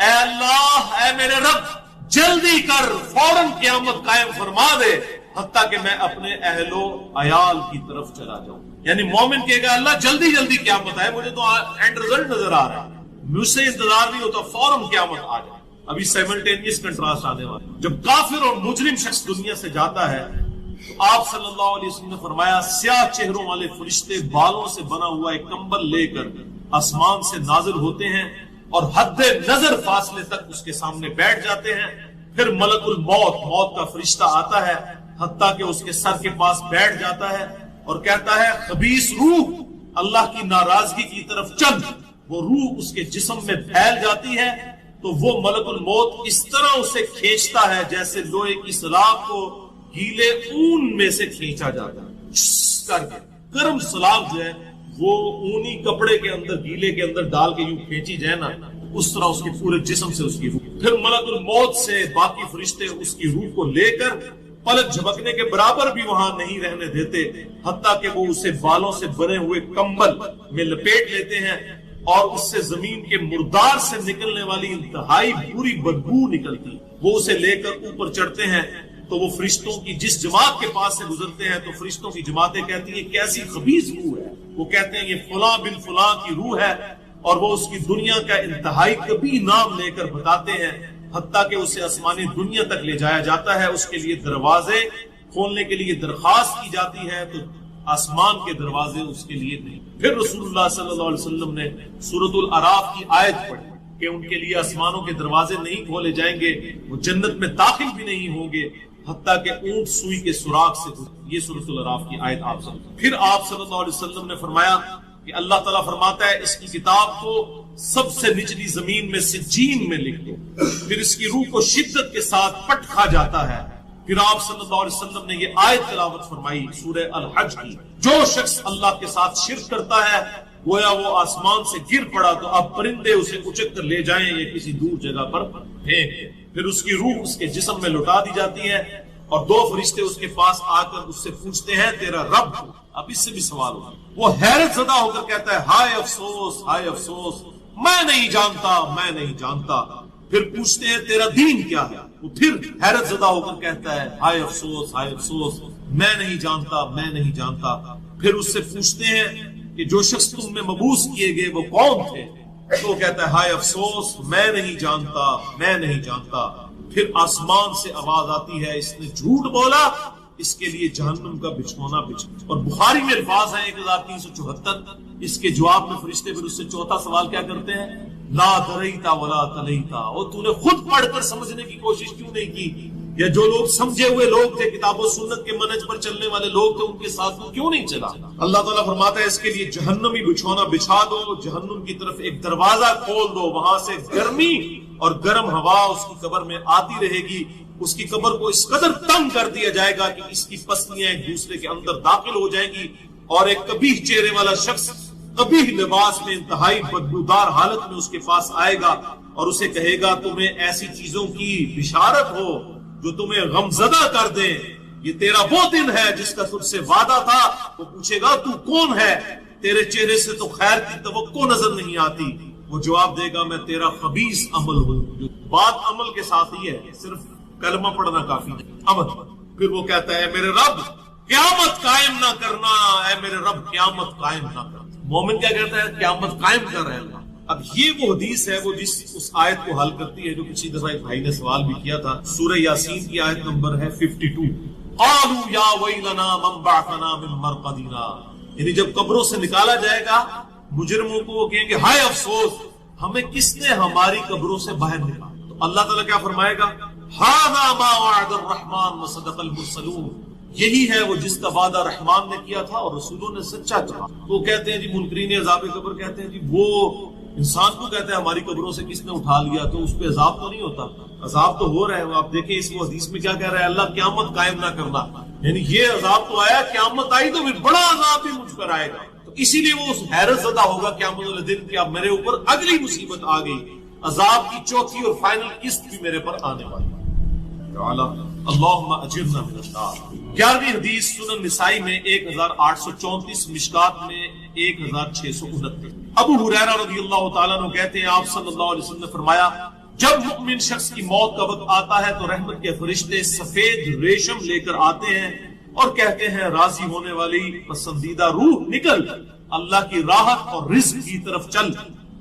اے اللہ، اے میرے رب، جلدی کر، فوراً قیامت قائم فرما دے، حتیٰ کہ میں اپنے اہل و عیال کی طرف چلا جاؤں۔ یعنی مومن کہے گا اللہ جلدی جلدی قیامت آئے، مجھے تو اینڈ رزلٹ نظر آ رہا ہے، مجھ سے انتظار نہیں ہوتا، فوراً قیامت آ جائے۔ ابھی سائملٹینیس کنٹراسٹ آنے والا، جب کافر اور مجرم شخص دنیا سے جاتا ہے تو آپ صلی اللہ علیہ وسلم نے فرمایا سیاہ چہروں والے فرشتے بالوں سے بنا ہوا ایک کمبل لے کر آسمان سے نازل ہوتے ہیں اور حد نظر فاصلے تک اس کے سامنے بیٹھ جاتے ہیں۔ پھر ملک الموت، موت کا فرشتہ آتا ہے، حتیٰ کہ اس کے سر کے پاس بیٹھ جاتا ہے اور کہتا ہے خبیث روح اللہ کی ناراضگی کی طرف چل۔ وہ روح اس کے جسم میں پھیل جاتی ہے تو وہ ملک الموت اس طرح اسے کھینچتا ہے جیسے لوہے کی سلاخ کو گیلے اون میں سے کھینچا جاتا ہے، کر کے گرم سلاخ جو ہے وہ اونی کپڑے کے اندر گیلے کے اندر ڈال کے یوں کھینچی جائے نا، اس طرح اس کے پورے جسم سے اس کی روح۔ پھر ملک الموت سے باقی فرشتے اس کی روح کو لے کر پلک جھپکنے کے برابر بھی وہاں نہیں رہنے دیتے، حتیٰ کہ وہ اسے بالوں سے بنے ہوئے کمبل میں لپیٹ لیتے ہیں اور اس سے زمین کے مردار سے نکلنے والی انتہائی بری بدبو نکلتی۔ وہ اسے لے کر اوپر چڑھتے ہیں تو وہ فرشتوں کی جس جماعت کے پاس سے گزرتے ہیں تو فرشتوں کی جماعتیں کہتی ہیں کیسی خبیث روح ہے، وہ کہتے ہیں یہ فلاں بن فلاں کی روح ہے، اور وہ اس کی دنیا کا انتہائی کبھی نام لے کر بتاتے ہیں، حتیٰ کہ اسے آسمانی دنیا تک لے جایا جاتا ہے۔ اس کے لیے دروازے کھولنے کے لیے درخواست کی جاتی ہے تو آسمان کے دروازے اس کے لیے نہیں۔ پھر رسول اللہ صلی اللہ علیہ وسلم نے سورۃ الاعراف کی آیت پڑھی کہ ان کے لیے آسمانوں کے دروازے نہیں کھولے جائیں گے، وہ جنت میں داخل بھی نہیں ہوں گے حتیٰ کہ اونٹ سوئی کے سوراخ سے۔ یہ سورۃ الاعراف کی آیت آپ سے۔ پھر آپ صلی اللہ علیہ وسلم نے فرمایا کہ اللہ تعالیٰ فرماتا ہے اس کی کتاب کو سب سے نچلی زمین میں سجین میں لکھ دو، پھر اس کی روح کو شدت کے ساتھ پٹ کھا جاتا ہے۔ پھر آپ صلی اللہ علیہ وسلم نے یہ آیت تلاوت فرمائی سورہ الحج کی، جو شخص اللہ کے ساتھ شرک کرتا ہے گویا وہ آسمان سے گر پڑا تو اب پرندے اسے اچک کر لے جائیں یا کسی دور جگہ پر پھینک، پھر اس کی روح اس کے جسم میں لوٹا دی جاتی ہے اور دو فرشتے اس کے پاس آ کر اس سے پوچھتے ہیں تیرا رب؟ اب اس سے بھی سوال ہوگا۔ وہ حیرت زدہ ہو کر کہتا ہے ہائے افسوس، ہائے افسوس، میں نہیں جانتا، میں نہیں جانتا۔ پھر پوچھتے ہیں تیرا دین کیا ہے؟ وہ پھر حیرت زدہ ہو کر کہتا ہے ہائے افسوس، ہائے افسوس، میں نہیں جانتا، میں نہیں جانتا۔ پھر اس سے پوچھتے ہیں کہ جو شخص تم میں مبعوث کیے گئے وہ کون تھے؟ تو وہ کہتا ہے ہائے افسوس، میں نہیں جانتا، میں نہیں جانتا۔ پھر آسمان سے آواز آتی ہے اس نے جھوٹ بولا، اس کے لیے جہنم کا بچھونا بچھا۔ اور بخاری میں الفاظ ہیں 1374۔ اس کے جواب میں فرشتے پھر اس سے چوتھا سوال کیا کرتے ہیں؟ لا دریتا ولا تلیتا، اور تو نے خود پڑھ کر سمجھنے کی کوشش کیوں نہیں کی؟ یا جو لوگ سمجھے ہوئے لوگ تھے، کتاب و سنت کے منہج پر چلنے والے لوگ تھے، ان کے ساتھ وہ کیوں نہیں چلا؟ اللہ تعالیٰ فرماتا ہے اس کے لیے جہنمی بچھونا بچھا دو، جہنم کی طرف ایک دروازہ کھول دو، وہاں سے گرمی اور گرم ہوا اس کی قبر میں آتی رہے گی۔ اس کی قبر کو اس قدر تنگ کر دیا جائے گا کہ اس کی پسلیاں ایک دوسرے کے اندر داخل ہو جائیں گی، اور ایک قبیح چہرے والا شخص قبیح لباس میں انتہائی بدبودار حالت میں اس کے پاس آئے گا اور اسے کہے گا تمہیں ایسی چیزوں کی بشارت ہو جو تمہیں غمزدہ کر دیں، یہ تیرا وہ دن ہے جس کا تجھ سے وعدہ تھا۔ وہ پوچھے گا تو کون ہے؟ تیرے چہرے سے تو خیر کی توقع نظر نہیں آتی۔ وہ جواب دے گا میں تیرا خبیث عمل ہوں۔ بات عمل کے ساتھ ہی ہے، صرف کلمہ پڑھنا کافی نہیں، عمل۔ پھر وہ کہتا ہے میرے رب قیامت قائم نہ کرنا، اے میرے رب قیامت قائم نہ کرنا۔ مومن کیا کہتا ہے؟ قیامت قائم کر رہے اللہ۔ اب یہ وہ حدیث ہے وہ جس اس آیت کو حل کرتی ہے جو پچھلی دفعہ ایک بھائی نے سوال بھی کیا تھا۔ سورہ یاسین کی آیت نمبر ہے 52۔ قالوا یا ویلنا من بعثنا من مرقدنا، یعنی جب قبروں سے نکالا جائے گا مجرموں کو وہ کہیں گے ہائے افسوس، ہمیں کس نے ہماری قبروں سے باہر نکالا؟ تو اللہ تعالیٰ کیا فرمائے گا؟ ھذا ما وعد الرحمن وصدق المرسلون، یہی ہے وہ جس کا وعدہ رحمان نے کیا تھا اور رسولوں نے سچا کہا۔ وہ کہتے ہیں جی منکرین عذاب قبر کہتے ہیں جی وہ انسان کو کہتے ہیں ہماری قبروں سے کس نے اٹھا لیا تو اس پہ عذاب تو نہیں ہوتا؟ عذاب تو ہو رہا ہے۔ آپ دیکھیں اس حدیث میں کیا کہہ رہا ہے اللہ قیامت قائم نہ کرنا، یعنی یہ عذاب تو آیا، قیامت آئی تو پھر بڑا عذاب بھی مجھ پر آئے گا۔ تو اسی لیے وہ اس حیرت زدہ ہوگا قیامت والے دن کہ اب میرے اوپر اگلی مصیبت آ گئی، عذاب کی چوتھی اور فائنل قسط بھی میرے پر آنے والی۔ اللہم اجرنا من النار۔ 11ویں حدیث سنن نسائی میں 1834، مشکات میں 1629۔ ابو ہریرہ رضی اللہ تعالیٰ عنہ کہتے ہیں آپ صلی اللہ علیہ وسلم نے فرمایا جب مومن شخص کی موت کا وقت آتا ہے تو رحمت کے فرشتے سفید ریشم لے کر آتے ہیں اور کہتے ہیں راضی ہونے والی پسندیدہ روح نکل، اللہ کی راحت اور رزق کی طرف چل،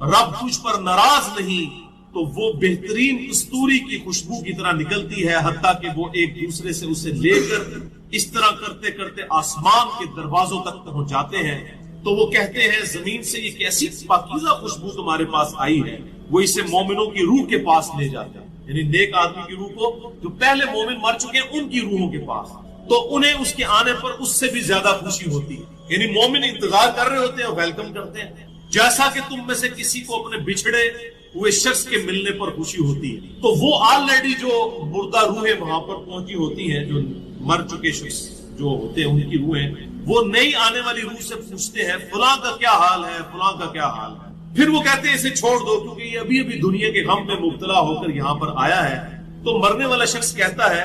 رب تجھ پر ناراض نہیں۔ تو وہ بہترین کستوری کی خوشبو کی طرح نکلتی ہے، حتیٰ کہ وہ ایک دوسرے سے اسے لے کر اس طرح کرتے کرتے آسمان کے دروازوں تک پہنچ جاتے ہیں۔ تو وہ کہتے ہیں زمین سے یہ کیسی پاکیزہ خوشبو تمہارے پاس آئی ہے، وہ اسے مومنوں کی روح کے پاس لے جاتے ہیں، یعنی نیک آدمی کی روح کو، جو پہلے مومن مر چکے ہیں ان کی روحوں کے پاس، تو انہیں اس کے آنے پر اس سے بھی زیادہ خوشی ہوتی ہے، یعنی مومن انتظار کر رہے ہوتے ہیں، ویلکم کرتے ہیں، جیسا کہ تم میں سے کسی کو اپنے بچھڑے ہوئے شخص کے ملنے پر خوشی ہوتی ہے۔ تو وہ آلریڈی جو مردہ روحیں وہاں پر پہنچی ہوتی ہیں، جو مر چکے شخص جو ہوتے ہیں ان کی روحیں، وہ نئی آنے والی روح سے پوچھتے ہیں فلاں کا کیا حال ہے، فلاں کا کیا حال ہے۔ پھر وہ کہتے ہیں اسے چھوڑ دو کیونکہ یہ ابھی ابھی دنیا کے غم میں مبتلا ہو کر یہاں پر آیا ہے۔ تو مرنے والا شخص کہتا ہے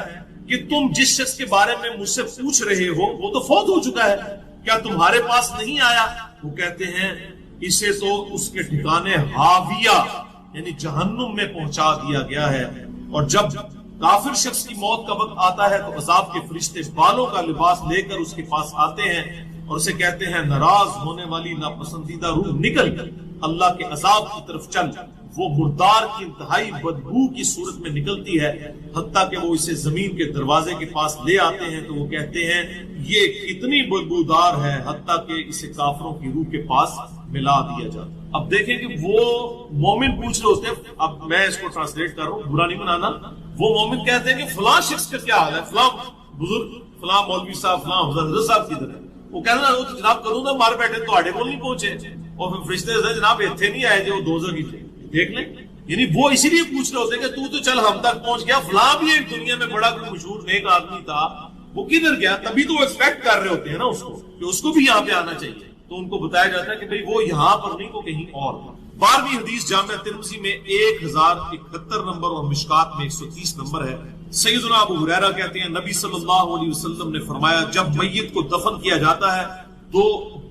کہ تم جس شخص کے بارے میں مجھ سے پوچھ رہے ہو وہ تو فوت ہو چکا ہے، کیا تمہارے پاس نہیں آیا؟ وہ کہتے ہیں اسے تو اس کے ٹھکانے ہاویہ یعنی جہنم میں پہنچا دیا گیا ہے۔ اور جب کافر شخص کی موت کا وقت آتا ہے تو عذاب کے فرشتے بالوں کا لباس لے کر اس کے پاس آتے ہیں اور اسے کہتے ہیں ناراض ہونے والی ناپسندیدہ روح نکل، اللہ کے عذاب کی طرف چل۔ وہ مردار کی انتہائی بدبو کی صورت میں نکلتی ہے، حتیٰ کہ وہ اسے زمین کے دروازے کے پاس لے آتے ہیں تو وہ کہتے ہیں یہ کتنی بدبودار ہے، حتیٰ کہ اسے کافروں کی روح کے پاس ملا دیا جاتا۔ اب دیکھیں کہ وہ مومن پوچھ رہے ہوتے ہیں، اب میں اس کو ٹرانسلیٹ کر رہا ہوں، برا نہیں بنانا، وہ مومن کہتے ہیں کہ فلاں شخص کا کیا حال ہے، فلاں بزرگ، فلاں مولوی صاحب، فلاں حضرت صاحب کی طرح۔ وہ کہتے ہیں وہ تو جناب کروں نا مار بیٹھے تو آڑے کو نہیں پہنچے، اور پھر فرشتے جناب اتنے نہیں آئے جو دوزخ کی تھے، دیکھ لیں۔ یعنی وہ اسی لیے پوچھ رہے ہوتے ہیں کہ تو چل ہم تک پہنچ گیا، فلاں بھی ایک دنیا میں بڑا کوئی مشہور نیک آدمی تھا، وہ کدھر گیا؟ تبھی تو وہ ایکسپیکٹ کر رہے ہوتے ہیں نا اس کو کہ اس کو بھی یہاں پہ آنا چاہیے، تو ان کو بتایا جاتا ہے کہ بھئی وہ یہاں پر نہیں، وہ کہیں اور۔ 12ویں حدیث جامع ترمذی میں 1071 نمبر اور مشکات میں 130 نمبر ہے۔ سیدنا ابو ہریرہ کہتے ہیں نبی صلی اللہ علیہ وسلم نے فرمایا جب میت کو دفن کیا جاتا ہے تو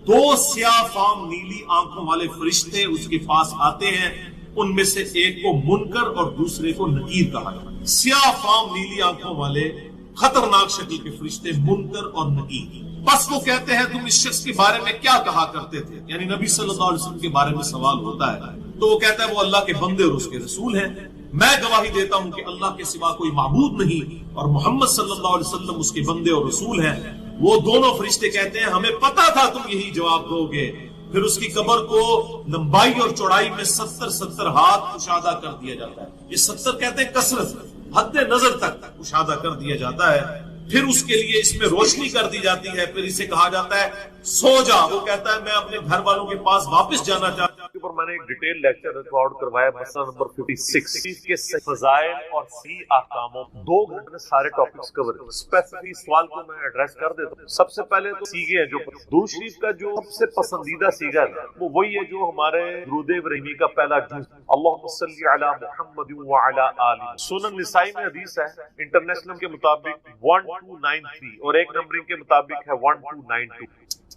دو سیاہ فام نیلی آنکھوں والے فرشتے اس کے پاس آتے ہیں، ان میں سے ایک کو منکر اور دوسرے کو نکیر کہا جاتا ہے۔ سیاہ فام نیلی آنکھوں والے خطرناک شکل کے فرشتے منکر اور نکیر۔ بس وہ کہتے ہیں تم اس شخص کے بارے میں کیا کہا کرتے تھے، یعنی نبی صلی اللہ علیہ وسلم کے بارے میں سوال ہوتا ہے تو وہ کہتا ہے وہ اللہ کے بندے اور اس کے رسول ہیں، میں گواہی دیتا ہوں کہ اللہ کے سوا کوئی معبود نہیں اور محمد صلی اللہ علیہ وسلم اس کے بندے اور رسول ہیں۔ وہ دونوں فرشتے کہتے ہیں ہمیں پتا تھا تم یہی جواب دو گے۔ پھر اس کی قبر کو لمبائی اور چوڑائی میں 70 ہاتھ کشادہ کر دیا جاتا ہے، یہ 70 کہتے ہیں کثرت، حد نظر تک کشادہ کر دیا جاتا ہے۔ پھر اس کے لیے اس میں روشنی کر دی جاتی ہے، پھر اسے کہا جاتا ہے سو جا، وہ کہتا ہے میں اپنے گھر والوں کے پاس واپس جانا چاہتا ہوں۔ پر میں نے ایک ڈیٹیل لیکچر ریکارڈ کروایا مسئلہ نمبر 56 کے فضائل اور سی احکاموں، 2 گھنٹے میں سارے ٹاپکس کور ہیں۔ اسپیسیفک سوال کو میں ایڈریس کر دیتا ہوں۔ سب سے پہلے تو سیغے ہیں، جو درود شریف کا جو سب سے پسندیدہ سیغہ ہے وہ وہی ہے جو ہمارے درود ابراہیمی کا پہلا جز اللہم صلی علی محمد وعلی آلہ۔ سنن نسائی میں حدیث ہے انٹرنیشنل کے مطابق 1293 اور ایک نمبرنگ کے مطابق ہے 1292۔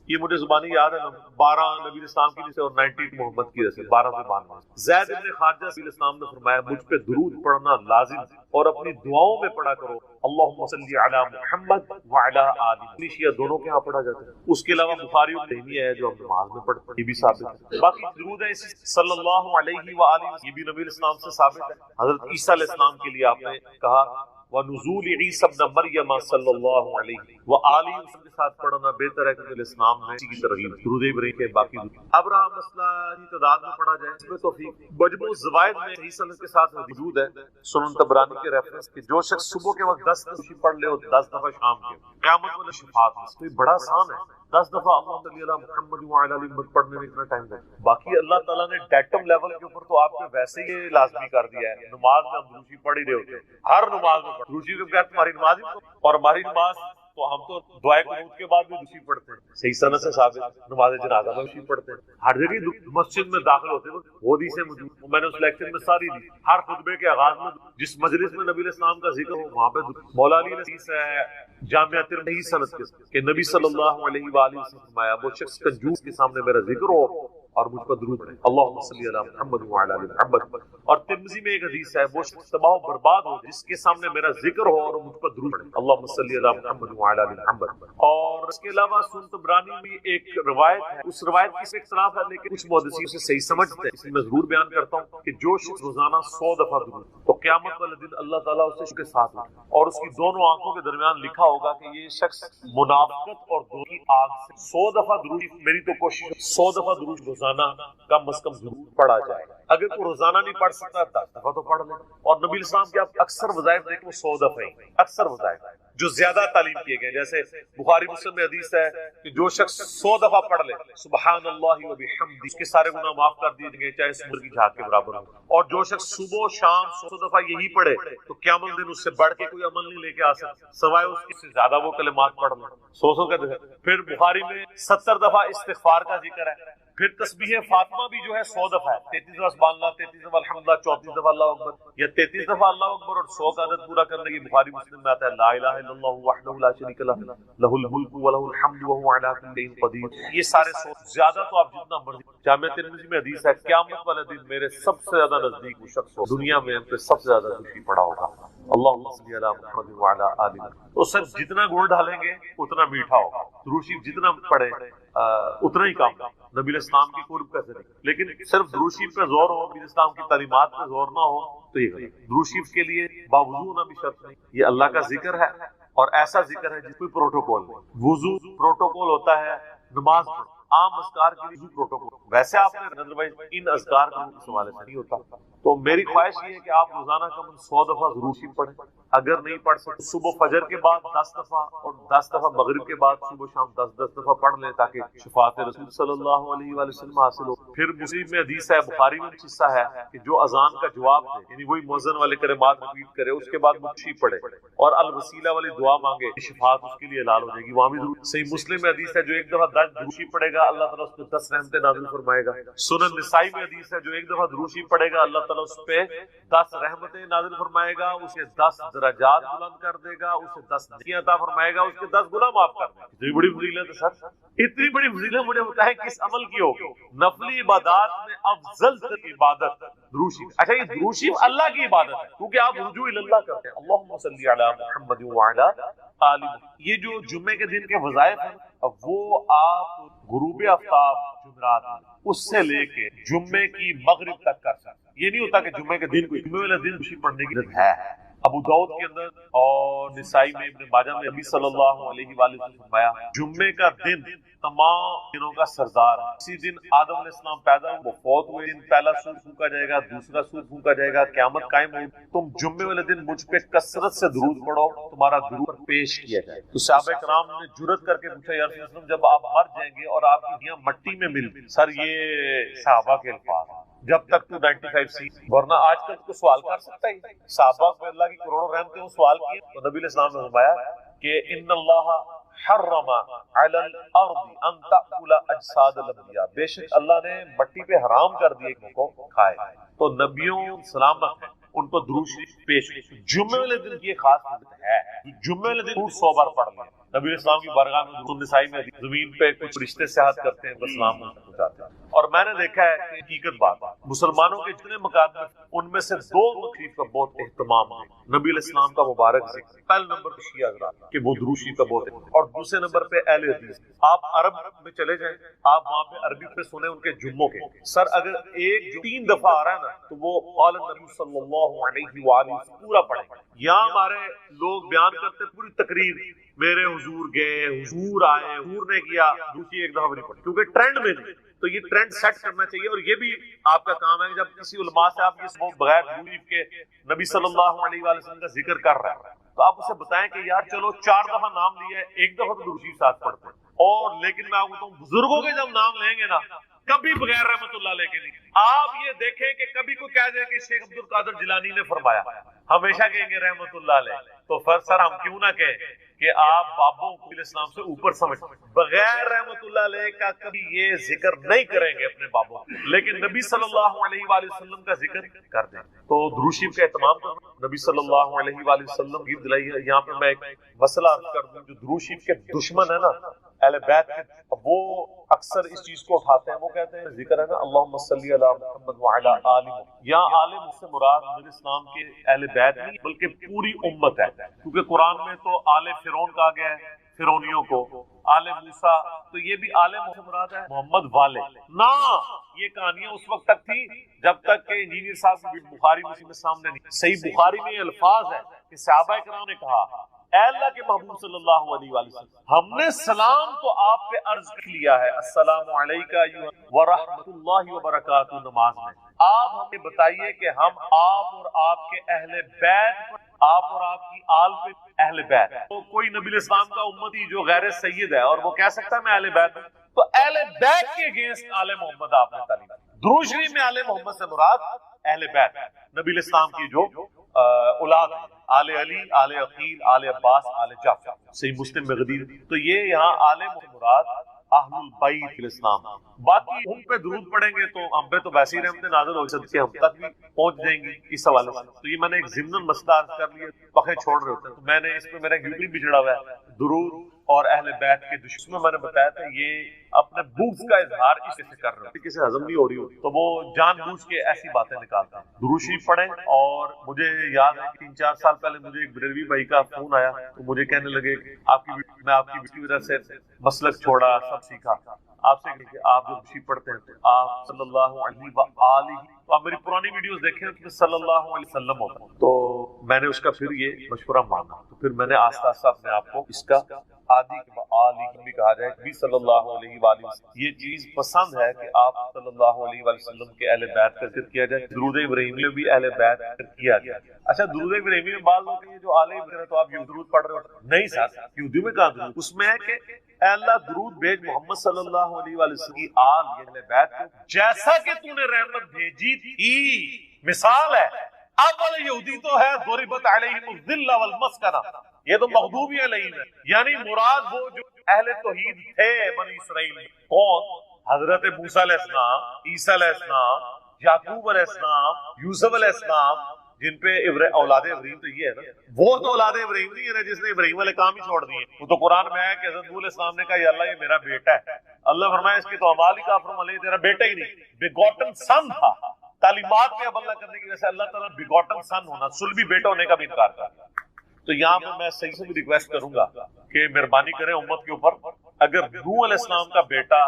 یہ مجھے زبانی یاد ہے، 12 نبی اسلام کی جیسے اور 90 محمد کی جیسے 1292۔ زید بن خارجہ نبی اسلام نے فرمایا مجھ پہ درود پڑھنا لازم اور اپنی دعاؤں میں پڑھا کرو اللہم صلی علی محمد وعلی آلہ۔ شیعہ دونوں کے ہاں پڑھا جاتا ہے۔ اس کے علاوہ بخاری اور مسلم ہے جو ہم نماز میں پڑھتے ہیں، یہ بھی ثابت ہے۔ باقی درود ہے صلی اللہ علیہ وآلہ، یہ بھی نبی اسلام سے ثابت ہے۔ حضرت عیسیٰ علیہ السلام کے لیے آپ نے کہا وَنُزُولِ عِیسیٰ ابْنَ مَرْیَمَ صلی اللہ علیہ وآلہ وسلم کے ساتھ پڑھنا بہتر ہے کیونکہ اسلام میں اسی کی ترغیب درود ابراہیم کے باقی اب رہا مسئلہ تعداد میں پڑھا جائے، اس میں توفیق مجموع الزوائد میں صحیح سند کے ساتھ موجود ہے سنن طبرانی کے ریفرنس کہ جو شخص صبح کے وقت 10 دفعہ پڑھ لے اور 10 دفعہ شام کے قیامت میں شفاعت میں، تو یہ بڑا آسان ہے۔ 10 دفعہ اللہ صلی اللہ محمد وعلی آلہ محمد پڑھنے میں اتنا ٹائم لگتا ہے۔ باقی اللہ تعالیٰ نے ڈیٹم لیول کے اوپر تو آپ کو ویسے ہی لازمی کر دیا ہے۔ نماز میں ہم روشی پڑھ ہی رہے ہوتے ہیں، ہر نماز میں روشی کے بغیر تمہاری نماز ہی، اور ہماری نماز تو ہم تو دعائے قنوت کے بعد بھی روشی پڑھتے ہیں، صحیح سند سے ثابت۔ نماز جنازہ میں روشی پڑھتے ہیں، ہر جگہ مسجد میں داخل ہوتے ہیں وہ حدیثیں موجود، میں نے اس لیکچر میں ساری دی۔ ہر خطبے کے آغاز میں جس مجلس میں نبی علیہ السلام کا ذکر ہو وہاں پہ مولا علی حدیث ہے جامعہ ترمذی سند کے کہ نبی صلی اللہ علیہ وآلہ وسلم فرمایا وہ شخص کنجوس کے سامنے میرا ذکر ہو اور مجھ پر درود پڑھے. اللہم صلی علی محمد وعلی آل محمد. اور ترمذی میں ایک حدیث ہے وہ شخص تباہ و برباد ہو جس کے سامنے میرا ذکر ہو اور مجھ پر درود پڑھے. اللہم صلی علی محمد وعلی آل محمد. اور اس کے علاوہ سنن طبرانی میں ایک روایت ہے, اس روایت کی اختلاف ہے لیکن کچھ محدثین اسے صحیح سمجھتے ہیں, اس لیے میں ضرور بیان کرتا ہوں کہ جو شخص روزانہ 100 دفعہ درود تو قیامت والے دن اللہ تعالیٰ اسے کے ساتھ ہوگا اور اس کی دونوں آنکھوں کے درمیان لکھا ہوگا کہ یہ شخص منافقت اور دو کی آگ سے 100 دفعہ درود. میری تو کوشش 100 دفعہ درود روزانہ کم از کم ضرور پڑھا جائے. اگر کوئی روزانہ نہیں پڑھ سکتا 10 دفعہ تو پڑھ لیں. اور نبی اسلام کے آپ اکثر وظائف دیکھیں وہ 100 دفعہ ہی, اکثر وظائف جو زیادہ تعلیم کیے گئے, جیسے بخاری مسلم میں حدیث ہے کہ جو شخص 100 دفعہ پڑھ لے سبحان اللہ و بحمدہ, اس کے سارے گناہ معاف کر دیے گئے چاہے سمر کی جھاگ کے برابر ہو. اور جو شخص صبح و شام 100 دفعہ یہی پڑھے تو قیامت دن اس سے بڑھ کے کوئی عمل نہیں لے کے آ سکتا سوائے اس کے سے زیادہ وہ کلمات پڑھ لیں 100 کا. پھر بخاری میں 70 دفعہ استغفار کا ذکر ہے. پھر تسبیح فاطمہ بھی جو ہے 100 دفعہ ہے, 33 دفعہ سبحان اللہ, 33 دفعہ الحمدللہ, 34 دفعہ اللہ اکبر, یا 33 دفعہ اللہ اکبر اور 100 کا عدد پورا کرنے کی بخاری مسلم میں آتا ہے لا الہ الا اللہ وحدہ لا شریک لہ لہ الملک و لہ الحمد وہو علی کل شیء قدیر. یہ سارے 100 زیادہ تو آپ جتنا مرضی. جامع ترمذی میں حدیث ہے قیامت والے دن میرے سب سے زیادہ نزدیک وہ شخص ہو دنیا میں ان پہ سب سے زیادہ خوشی پڑا ہوگا. اللہم صلی علی محمد وعلی آل محمد. تو سر جتنا گڑ ڈالیں گے اتنا میٹھا ہوگا, درود شریف جتنا پڑھیں اتنا ہی کام. نبی اسلام کی قرب کا ذریعہ, لیکن صرف درود شریف پہ زور ہو, نبی اسلام کی تعلیمات پہ زور نہ ہو تو یہ غلط. درود شریف کے لیے باوضو ہونا بھی شرط نہیں, یہ اللہ کا ذکر ہے اور ایسا ذکر ہے جس کوئی پروٹوکول نہیں. وضو پروٹوکول ہوتا ہے, نماز عام اذکار کے لیے پروٹوکول. ویسے آپ نے ادروائز ان اذکار کا استعمال نہیں ہوتا. تو میری خواہش یہ ہے کہ آپ روزانہ کم 100 دفعہ ضرور شریف پڑھیں. اگر نہیں پڑھ سکتے صبح فجر کے بعد 10 دفعہ اور 10 دفعہ مغرب کے بعد صبح شام 10 دفعہ پڑھ لیں تاکہ شفاعت رسول صلی اللہ علیہ وآلہ وسلم حاصل ہو. پھر مسلم میں حدیث ہے, بخاری میں حصہ ہے کہ جو اذان کا جواب دے یعنی وہی مؤذن والے کلمات ریپیٹ کرے اس کے بعد درود شریف پڑھے اور الوسیلہ والی دعا مانگے, شفاعت اس کے لیے حلال ہو جائے گی. وہاں بھی صحیح مسلم میں حدیث ہے جو ایک دفعہ درود شریف پڑھے گا اللہ تعالیٰ اس پہ 10 رحمتیں نازل فرمائے گا. سنن نسائی میں حدیث ہے جو ایک دفعہ درود شریف پڑھے گا اللہ تعالیٰ اس پہ 10 رحمتیں نازل فرمائے گا, اسے 10 درجات بلند کر دے گا, اسے 10 نیکیاں عطا فرمائے گا, اس کے 10 گناہ معاف کر دے گا. اتنی بڑی فضیلت ہے سر, اتنی بڑی فضیلت مجھے بتائیں کس عمل کی ہوگی؟ نفلی عبادات میں افضل تر عبادت درود شریف. اچھا یہ درود شریف اللہ کی عبادت ہے کیونکہ آپ رجوع اللہ کرتے ہیں. اللہم صلی علی محمد وعلی آل محمد. یہ جو جمعے کے دن کے وظائف ہیں وہ آپ غروب آفتاب جمعرات اس سے لے کے جمعے کی مغرب تک کر سکتے. یہ نہیں ہوتا کہ جمعے کے دن کو جمعے والے دن خوشی پڑھنے کی ضرورت ہے. ابو داؤد کے اندر اور نسائی میں ابن ماجہ میں نبی صلی اللہ علیہ وآلہ وسلم فرمایا جمعے کا دن تمام دنوں کا سردار ہے. اسی دن آدم علیہ السلام پیدا ہوئے, وہ فوت ہوئے, دن پہلا سور پھونکا جائے گا, دوسرا سور پھونکا جائے گا, قیامت قائم ہوگی. تم جمعے والے دن مجھ پہ کثرت سے درود پڑھو, تمہارا درود پیش کیا جائے. تو صحابہ کرام نے جرأت کر کے پوچھا یا رسول اللہ جب آپ مر جائیں گے اور آپ کی دیاں مٹی میں مل گئی. سر یہ صحابہ کے الفاظ جب تک تو 95 سی, ورنہ آج کل کو سوال کر سکتا ہے. صحابہ کو اللہ کی کروڑوں رحمتیں وہ سوال کیے تو نبی علیہ السلام نے فرمایا کہ ان اللہ حرم علی الارض ان تأکل اجساد الانبیاء, بے شک اللہ نے مٹی پہ حرام کر دیا کہ کو کھائے. تو نبیوں سلامت ہیں, ان کو درود شریف پیش. جمعے والے دن کی خاص مدت ہے, جمعے والے دن 100 بار پڑھ لیں. نبی اسلام کی بارگاہ میں درود نسائی میں زمین پہ کچھ رشتے سیاحت کرتے ہیں, بس سلام پہنچاتے ہیں. اور میں نے دیکھا ہے کہ حقیقت بات ہے مسلمانوں کے جتنے مقام ان میں سے 2 مخالف کا بہت اہتمام ہے. نبی علیہ السلام کا مبارک ذکر, پہلے نمبر پہ شیعہ حضرات کہ وہ درود شریف کا بہت ہے, اور دوسرے نمبر پہ اہل حدیث. آپ عرب میں چلے جائیں, آپ وہاں پہ عربی پہ سنیں ان کے جمعوں کے, سر اگر ایک 3 دفعہ آ رہا ہے نا تو وہ قال النبی صلی اللہ علیہ وآلہ پورا پڑھیں. یہاں ہمارے لوگ بیان کرتے پوری تقریر, میرے حضور گئے, حضور آئے, حضور نے کیا, دوسری ایک دفعہ نہیں پڑھی کیونکہ ٹرینڈ میں نہیں. تو یہ ٹرینڈ سیٹ کرنا چاہیے, اور یہ بھی آپ کا کام ہے. جب کسی علماء سے آپ یہ بغیر درود کے نبی صلی اللہ علیہ وآلہ وسلم کا ذکر کر رہے ہیں تو آپ اسے بتائیں کہ یار چلو 4 دفعہ نام لیا ہے, ایک دفعہ تو درود شریف ساتھ پڑھتے ہیں. اور لیکن میں آپ کو بزرگوں کے جب نام لیں گے نا کبھی بغیر رحمت اللہ لے کے نہیں. آپ یہ دیکھیں کہ کبھی کوئی کہہ دے کہ شیخ عبد القادر جیلانی نے فرمایا, ہمیشہ کہیں گے رحمت اللہ علیہ. تو پھر سر ہم کیوں نہ کہیں کہ آپ بابوں کو اسلام سے اوپر سمجھ بغیر رحمت اللہ علیہ کا کبھی یہ ذکر نہیں کریں گے اپنے بابوں کو، لیکن نبی صلی اللہ علیہ وآلہ وسلم کا ذکر کر دیں۔ تو درود شریف کا اہتمام کرنا، نبی صلی اللہ علیہ وآلہ وسلم کی دلائی ہے۔ یہاں پہ میں ایک مسئلہ عرض کر دوں، جو درود شریف کے دشمن ہے نا اہل بیت کے، وہ اکثر اس چیز کو اٹھاتے ہیں، وہ کہتے ہیں ذکر ہے نا اللہم صلی علی محمد وعلی آل محمد، یہاں آل محمد سے مراد نبی اسلام کے اہل بیت نہیں بلکہ پوری امت ہے، کیونکہ قرآن میں تو آل فرعون کہا گیا ہے فرعونیوں کو، آل موسیٰ، تو یہ بھی آل محمد مراد ہے محمد والے نا۔ یہ کہانیاں اس وقت تک تھی جب تک کہ انجینئر صاحب کی بخاری مسلم میں سامنے نہیں۔ صحیح بخاری میں یہ الفاظ ہے کہ صحابہ کرام نے کہا اے اللہ کے محبوب صلی اللہ علیہ وآلہ وسلم، ہم نے سلام تو آپ پہ عرض کیا ہے السلام علیکہ ورحمۃ اللہ وبرکاتہ نماز میں، آپ ہمیں بتائیے کہ ہم آپ اور آپ کے اہل بیت پر، آپ اور آپ کی آل پہ اہل بیت، تو کوئی نبی الاسلام کا امتی جو غیر سید ہے اور وہ کہہ سکتا ہے میں اہل بیت ہوں، تو اہل بیت کے اگینسٹ آل محمد آپ نے تعلیم۔ درود شریف میں آل محمد سے مراد اہل بیت نبی الاسلام کی جو اولاد ہے، آل علی، آل عقیل، آل عباس، آل جعفر، صحیح مسلم میں غدیر۔ تو یہ یہاں آل مراد اہل البیت الاسلام، باقی ان پہ درود پڑھیں گے تو ہم پہ تو ویسی رحمتیں نازل ہو سکتی ہیں، ہم تک بھی پہنچ جائیں گی اس حوالے سے۔ تو یہ میں نے ایک ضمن مسئلہ عرض کر لیا، پخے چھوڑ رہے ہوتے ہیں، تو میں نے اس پہ میرا یوٹیوب بھی چڑھا ہوا ہے درود اور اہل بیت کے دشمن، میں نے بتایا تھا یہ اپنے بغض کا اظہار اس سے کر رہے ہیں، کسی ہضم نہیں ہو رہی ہو تو وہ جان بوجھ کے ایسی باتیں نکالتے ہیں۔ درود شریف پڑھیں، اور مجھے یاد ہے کہ 3-4 سال پہلے مجھے ایک بریلوی بھائی کا فون آیا تو مجھے کہنے لگے میں آپ کی وجہ سے مسلک چھوڑا، سب سیکھا، آپ سے کہ آپ جب شریف پڑھتے ہیں تو آپ صلی اللہ علیہ وآلہ، تو آپ میری پرانی ویڈیوز دیکھیں تو صلی اللہ علیہ وسلم ہوتا ہے، تو میں نے اس کا پھر یہ مشورہ مانا، تو پھر میں نے آہستہ آہستہ اپنے آپ کو اس کا عادی آلی بھی کہا جائے کہ صلی اللہ علیہ وآلہ وسلم، یہ چیز پسند ہے کہ آپ صلی اللہ علیہ وآلہ وسلم کے اہل بیت کا ذکر کیا جائے۔ درود ابراہیمی میں بھی اہل بیت کا ذکر کیا گیا۔ اچھا درود ابراہیمی میں بعض لوگ یہ جو آل ابراہیم تو آپ درود پڑھ رہے ہو، نہیں سر، یہودی میں کہاں درود، اس میں ہے کہ اے اللہ درود بھیج محمد صلی اللہ علیہ وآلہ وسلم کی آل اہل بیت کو جیسا کہ تو نے رحمت بھیجی تھی۔ مثال ہے اب والے یہودی تو ہے ضربت علیہم الذلہ والمسکنہ، یہ تو مغضوب علیہم ہے، یعنی مراد وہ جو اہل توحید تھے بنی اسرائیل میں، کون؟ حضرت موسیٰ علیہ السلام، عیسیٰ علیہ السلام، یعقوب علیہ السلام، یوسف علیہ السلام، جن پہ اولاد ابراہیم تو یہ ہے نا، وہ تو اولاد ابراہیم نہیں ہے نا جس نے ابراہیم والے کام ہی چھوڑ دیے۔ وہ تو قرآن میں ہے کہ حضرت علیہ السلام نے کہا یا اللہ یہ میرا بیٹا ہے، اللہ فرمایا اس کے تو اعمال ہی کافر علیہ، تیرا بیٹا ہی نہیں، بیگوٹن سن تھا۔ تعلیمات میں اب اللہ کرنے کی وجہ سے اللہ تعالیٰ بیگوٹن سن ہونا، سلبی بیٹا ہونے کا بھی انکار کر۔ تو یہاں پہ میں صحیح سے بھی ریکویسٹ کروں گا کہ مہربانی کریں امت کے اوپر، اگر نوح علیہ السلام کا بیٹا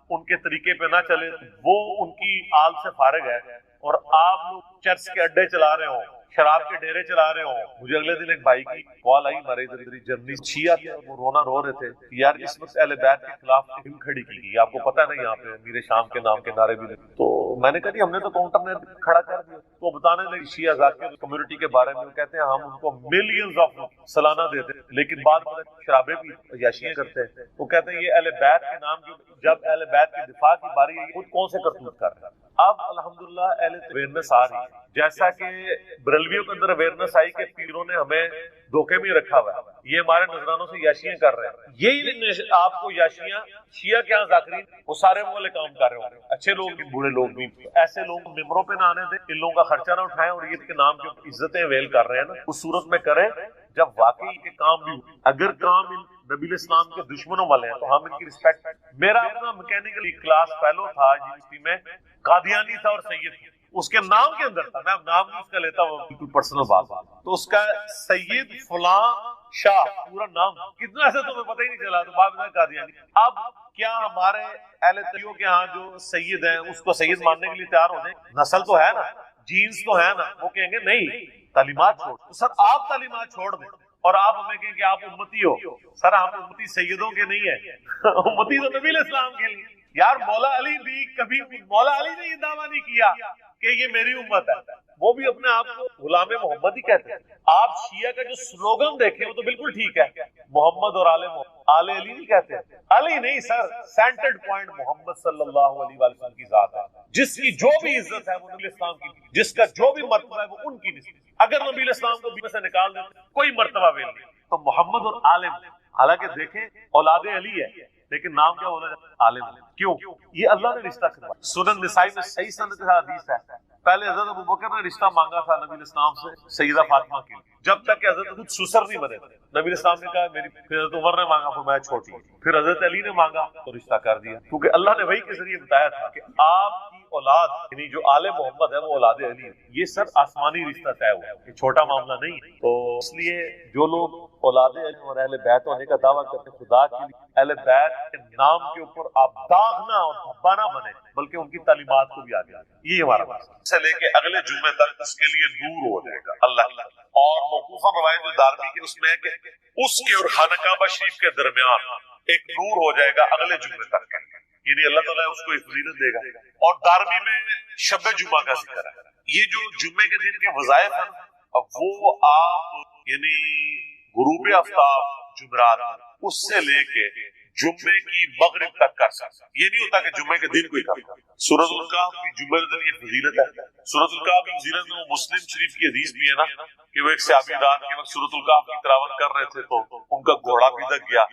ان کے طریقے پہ نہ چلے، وہ ان کی آل سے فارغ ہے، اور آپ لوگ چرچ کے اڈے چلا رہے ہوں، شراب کے ڈیرے چلا رہے ہوں۔ مجھے اگلے دن ایک بھائی کی کال آئی، ہمارے ادھر جرمنی شیعہ تھے، وہ رونا رو رہے تھے کہ یار اس وقت اہل بیت کے خلاف فلم کھڑی کی گئی، آپ کو پتہ ہے نا یہاں پہ امیر شام کے نام کے نعرے بھی لگے۔ تو میں نے کہا جی ہم نے تو کاؤنٹر نے کھڑا کر دیا، تو وہ بتانے لگے شیعہ ذاکر کمیونٹی کے بارے میں، وہ کہتے ہیں ہم ان کو ملینز آف سالانہ دیتے ہیں، لیکن بعد میں شرابیں بھی عیاشیاں کرتے ہیں۔ وہ کہتے ہیں یہ اہل بیت کے نام کی، جب اہل بیت کے دفاع کی باری ہے خود کون سے کرتوت کر رہے ہیں۔ اب الحمدللہ اہل اویئرنس آ رہی ہے، جیسا کہ بریلویوں کے اندر اویئرنس آئی کہ پیروں نے ہمیں دھوکے میں رکھا ہوا ہے، یہ ہمارے نذرانوں سے یاشیاں کر رہے ہیں، یہی آپ کو یاشیاں شیعہ کے ہاں ذاکرین وہ سارے وہ والے کام کر رہے ہوں گے، اچھے لوگ بھی برے لوگ بھی، ایسے لوگ ممبروں پہ نہ آنے دیں، ان لوگوں کا خرچہ نہ اٹھائیں، اور یہ کے نام جو عزتیں ویل کر رہے ہیں نا اس صورت میں کریں جب واقعی کے کام بھی ہو۔ اگر کام ان نبی علیہ السلام کے دشمنوں والے ہیں تو ہم ان کی رسپیکٹ۔ میرا اپنا میکینیکل کلاس فیلو تھا یونیورسٹی میں، قادیانی تھا اور سید تھا، اس کے نام کے اندر تھا، میں اب نام نہیں اس کا لیتا، وہ بالکل پرسنل بات، تو اس کا سید فلاں شاہ پورا نام، کتنا ایسا تو پتہ ہی نہیں چلا، تو بعد میں قادیانی۔ اب کیا ہمارے اہل تیوں کے ہاں جو سید ہیں اس کو سید ماننے کے لیے تیار ہو جائیں؟ نسل تو ہے نا، جینز تو ہے نا، وہ کہیں گے نہیں تعلیمات چھوڑ، تو سر آپ تعلیمات چھوڑ دیں اور آپ ہمیں کہیں کہ آپ امتی ہو، سر ہم امتی سیدوں کے نہیں ہیں، امتی تو نبی علیہ السلام کے لیے۔ یار مولا علی بھی کبھی، مولا علی نے یہ دعویٰ نہیں کیا کہ یہ میری امت ہے، وہ بھی اپنے آپ کو غلام محمد ہی کہتے ہیں۔ آپ شیعہ کا جو سلوگن دیکھیں وہ تو بالکل ٹھیک ہے، محمد اور آل محمد، آل علی نہیں کہتے ہیں، علی نہیں سر، سینٹرڈ پوائنٹ محمد صلی اللہ علیہ وسلم کی ذات ہے، جس کی جو بھی عزت ہے وہ نبی اسلام کی، جس کا جو بھی مرتبہ ہے وہ ان کی نسبت۔ اگر نبی اسلام کو بھی سے نکال دیتے کوئی مرتبہ ویل نہیں، تو محمد اور عالم، حالانکہ دیکھیں اولاد علی ہے لیکن نام کیا بولا جاتا ہے؟ عالم. کیوں؟ یہ اللہ نے رشتہ کروایا. سنن نسائی میں صحیح سند کے ساتھ حدیث ہے، پہلے حضرت ابوبکر نے رشتہ مانگا تھا نبی الاسلام سے سیدہ فاطمہ کے لیے، جب تک کہ حضرت خود سسر نہیں بنے تھے. نبی الاسلام نے کہا میری، پھر حضرت عمر نے مانگا، پھر میں چھوٹی، پھر حضرت علی نے مانگا تو رشتہ کر دیا، کیونکہ اللہ نے وحی کے ذریعے بتایا تھا کہ آپ کی اولاد یعنی جو آل محمد ہے وہ اولاد علی ہے. یہ سر آسمانی رشتہ طے ہوا، یہ چھوٹا معاملہ نہیں. تو اس لیے جو لوگ اولاد علی اور اہل بیت ہونے کا دعویٰ کرتے ہیں، خدا کے لیے اہل بیت کے نام کے اوپر آپ داغ نہ اور دھبا نہ بنے، بلکہ ان کی تعلیمات کو بھی آگے آگے. یہ ہمارا مقصد سے لے کے اگلے جمعے تک اس کے لیے نور ہو جائے گا اللہ. اور موقوفہ روایت جو دارمی کی اس میں ہے کہ اس کے اور خانہ کعبہ شریف کے درمیان ایک نور ہو جائے گا اگلے جمعے تک، یعنی اللہ تعالیٰ اس کو فضیلت دے گا. اور دارمی میں شب جمعہ کا ذکر ہے. یہ جو جمعے کے دن کے وظائف ہیں وہ آپ یعنی غروب آفتاب جمعرات اس سے لے کے جمعے کی مغرب تک کر سکتے. یہ نہیں ہوتا کہ جمعے کے دن کوئی کرتا. سورۃ الکہف کی جمعے کے دن یہ فضیلت ہے. سورۃ الکہف کی فضیلت میں وہ مسلم شریف کی حدیث بھی ہے نا کہ وہ ایک صحابی رات کے وقت سورۃ الکہف کی تلاوت کر رہے تھے تو ان کا گھوڑا بھی دک گیا.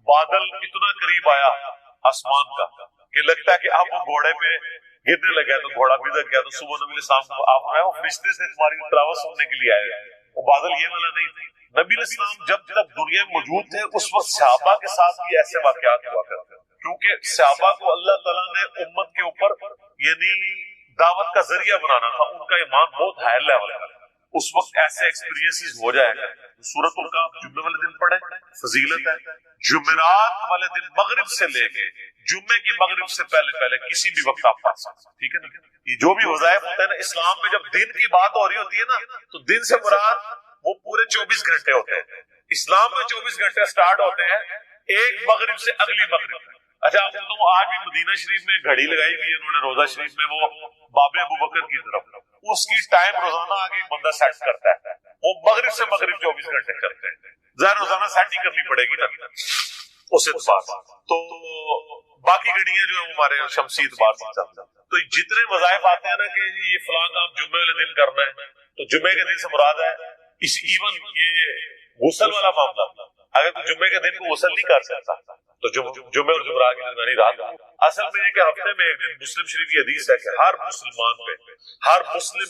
بادل اتنا قریب آیا آسمان کا کہ لگتا ہے کہ اب وہ گھوڑے پہ گرنے لگا تو گھوڑا بھی دک گیا. تو صبح نبی علیہ السلام کو آپ وہ فرشتے سے تمہاری تلاوت سننے کے لیے آئے. وہ بادل یہ والا نہیں تھا. نبی علیہ السلام جب تک دنیا میں موجود تھے اس وقت صحابہ کے ساتھ بھی ایسے واقعات ہوا کرتے، کیونکہ صحابہ کو اللہ تعالیٰ نے امت کے اوپر یعنی دعوت کا ذریعہ بنانا تھا. ان کا ایمان بہت ہائی لیول کا، اس وقت ایسے ایکسپیرینسز ہو جائے گا. سورۃ الکہف جمعے والے دن پڑھے، فضیلت ہے. جمعرات والے دن مغرب سے لے کے جمعے کی مغرب سے پہلے کسی بھی وقت آپ پڑھ سکتے. ٹھیک ہے نا. یہ جو بھی وظائف ہوتا ہے نا اسلام میں، جب دن کی بات ہو رہی ہوتی ہے نا تو دن سے مراد وہ پورے 24 گھنٹے ہوتے ہیں. اسلام میں 24 گھنٹے سٹارٹ ہوتے ہیں ایک مغرب سے اگلی مغرب. اچھا تو آج بھی مدینہ شریف میں گھڑی لگائی ہوئی ہے انہوں نے روزہ شریف میں، وہ باب ابوبکر کی طرف، اس کی ٹائم روزانہ آگے ایک بندہ سیٹ کرتا ہے، وہ مغرب سے مغرب 24 گھنٹے کرتے ہیں. ظاہر روزانہ سیٹ ہی کرنی پڑے گی نا اس اعتبار سے. تو باقی گھڑیاں جو ہیں ہمارے شمسی اعتبار سے چلتا ہے. تو جتنے وظائف آتے ہیں نا کہ یہ فلاں کام جمعے والے دن کرنا ہے، تو جمعے کے دن سے مراد ہے اس ایون یہ غسل والا معاملہ. اگر تو جمعے کے دن کو غسل نہیں کر سکتا تو جمعے اور جمعرات کی درمیانی رات اصل میں کہ ہفتے میں ایک دن، مسلم شریف کی حدیث ہے کہ ہر مسلمان پہ ہر مسلم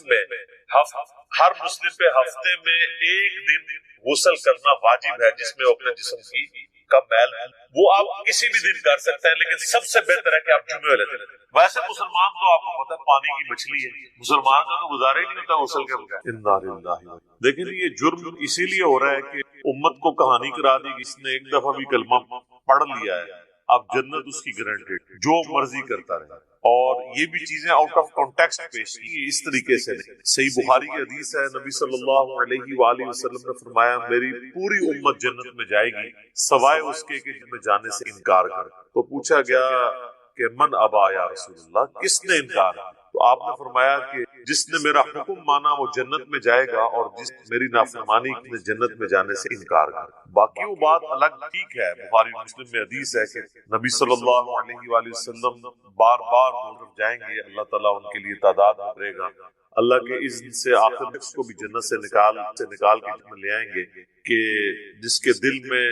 پہ ہفتے میں ایک دن غسل کرنا واجب ہے، جس میں وہ اپنے جسم کی کا میل وہ آپ کسی بھی دن کر سکتے ہیں، لیکن سب سے بہتر ہے کہ آپ جمعے والے دن. ویسے مسلمان تو آپ کو پتا ہے پانی کی مچھلی ہے، مسلمان کا تو گزارا ہی نہیں ہوتا غسل کے بغیر. لیکن یہ جرم اسی لیے ہو رہا ہے کہ امت کو کہانی کرا دی کہ اس نے ایک دفعہ بھی کلمہ پڑھ لیا ہے اب جنت اس کی گارنٹیڈ، جو مرضی کرتا رہے. اور یہ بھی چیزیں آؤٹ آف کانٹیکسٹ پیش کی اس طریقے سے نہیں. صحیح بخاری کی حدیث ہے، نبی صلی اللہ علیہ وآلہ وسلم نے فرمایا میری پوری امت جنت میں جائے گی سوائے اس کے کہ جن میں جانے سے انکار کر. تو پوچھا گیا کہ من ابا یا رسول اللہ، کس نے انکار؟ تو آپ نے فرمایا کہ جس نے میرا حکم مانا وہ جنت میں جائے گا اور جس میری نافرمانی نے جنت میں جانے سے انکار کر. باقی وہ بات الگ ٹھیک ہے، بخاری مسلم میں حدیث ہے کہ نبی صلی اللہ علیہ وآلہ وسلم بار بار دور جائیں گے، اللہ تعالیٰ ان کے لیے تعداد بھرے گا، اللہ کے اذن سے آخر اس کو بھی جنت سے نکال کے جنت لے آئیں گے کہ جس کے دل میں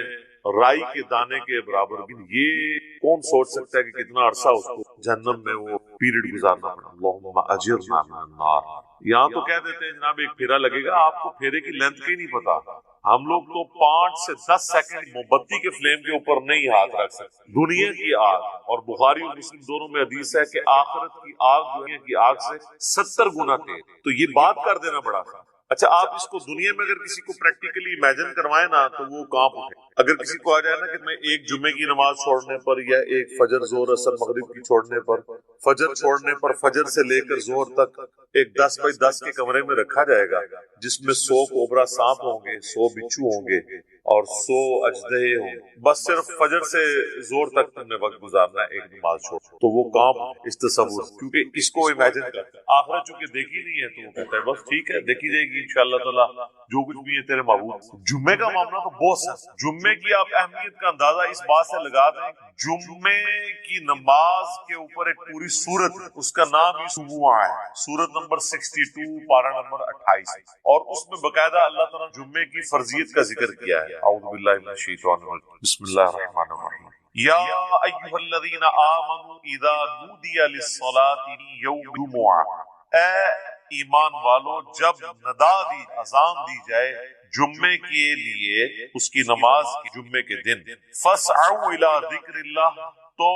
رائی کے دانے کے برابر بھی. یہ کون سوچ سکتا ہے کہ کتنا عرصہ اس کو جہنم میں وہ پیریڈ گزارنا پڑا. اللہم اجرنا من النار. یہاں تو کہہ دیتے ہیں جناب ایک پھیرا لگے گا، آپ کو پھیرے کی لینتھ کی نہیں پتا. ہم لوگ تو 5 سے 10 سیکنڈ موم بتی کے فلیم کے اوپر نہیں ہاتھ رکھ سکتے. دنیا کی آگ، اور بخاری اور مسلم دونوں میں حدیث ہے کہ آخرت کی آگ دنیا کی آگ سے 70 گنا تیز. تو یہ بات کر دینا بڑا تھا. اچھا آپ اس کو دنیا میں اگر کسی کو پریکٹیکلی امیجن کروائیں نا تو وہ کام اٹھے. اگر کسی کو آ جائے نا کہ میں ایک جمعے کی نماز چھوڑنے پر یا ایک فجر ظہر اثر مغرب کی چھوڑنے پر، فجر چھوڑنے پر فجر سے لے کر ظہر تک ایک 10 بائی 10 کے کمرے میں رکھا جائے گا جس میں 100 کوبرا سانپ ہوں گے، 100 بچھو ہوں گے اور 100 اجدہے ہوں گے، بس صرف فجر سے ظہر تک تم نے وقت گزارنا ہے ایک نماز چھوڑ. تو وہ کام اس تصور، کیونکہ اس کو امیجن کرتے ہیں. آخرت چونکہ دیکھی نہیں ہے تو وہ کہتا ہے بس ٹھیک ہے دیکھی جائے گی انشاءاللہ تعالی جو کچھ بھی ہے تیرے معبود. جمعے کا معاملہ تو بہت سا. جمعے کی آپ اہمیت کا اندازہ اس بات سے لگا دیں، جمعے کی نماز کے اوپر ایک پوری سورت، اس کا نام ہی جمعہ ہے، سورت نمبر 62 پارہ نمبر 28، اور اس میں باقاعدہ اللہ تعالیٰ نے جمعے کی فرضیت کا ذکر کیا ہے. اعوذ باللہ من الشیطان الرجیم، بسم اللہ الرحمن الرحیم. یا ایھا الذین آمنوا اذا نودی للصلاۃ یوم الجمعہ، اے ایمان والو جب ندا دی، اذان دی جائے جمعے کے لیے، اس کی نماز کی جمعے کے دن، فاسعوا الی ذکر اللہ، تو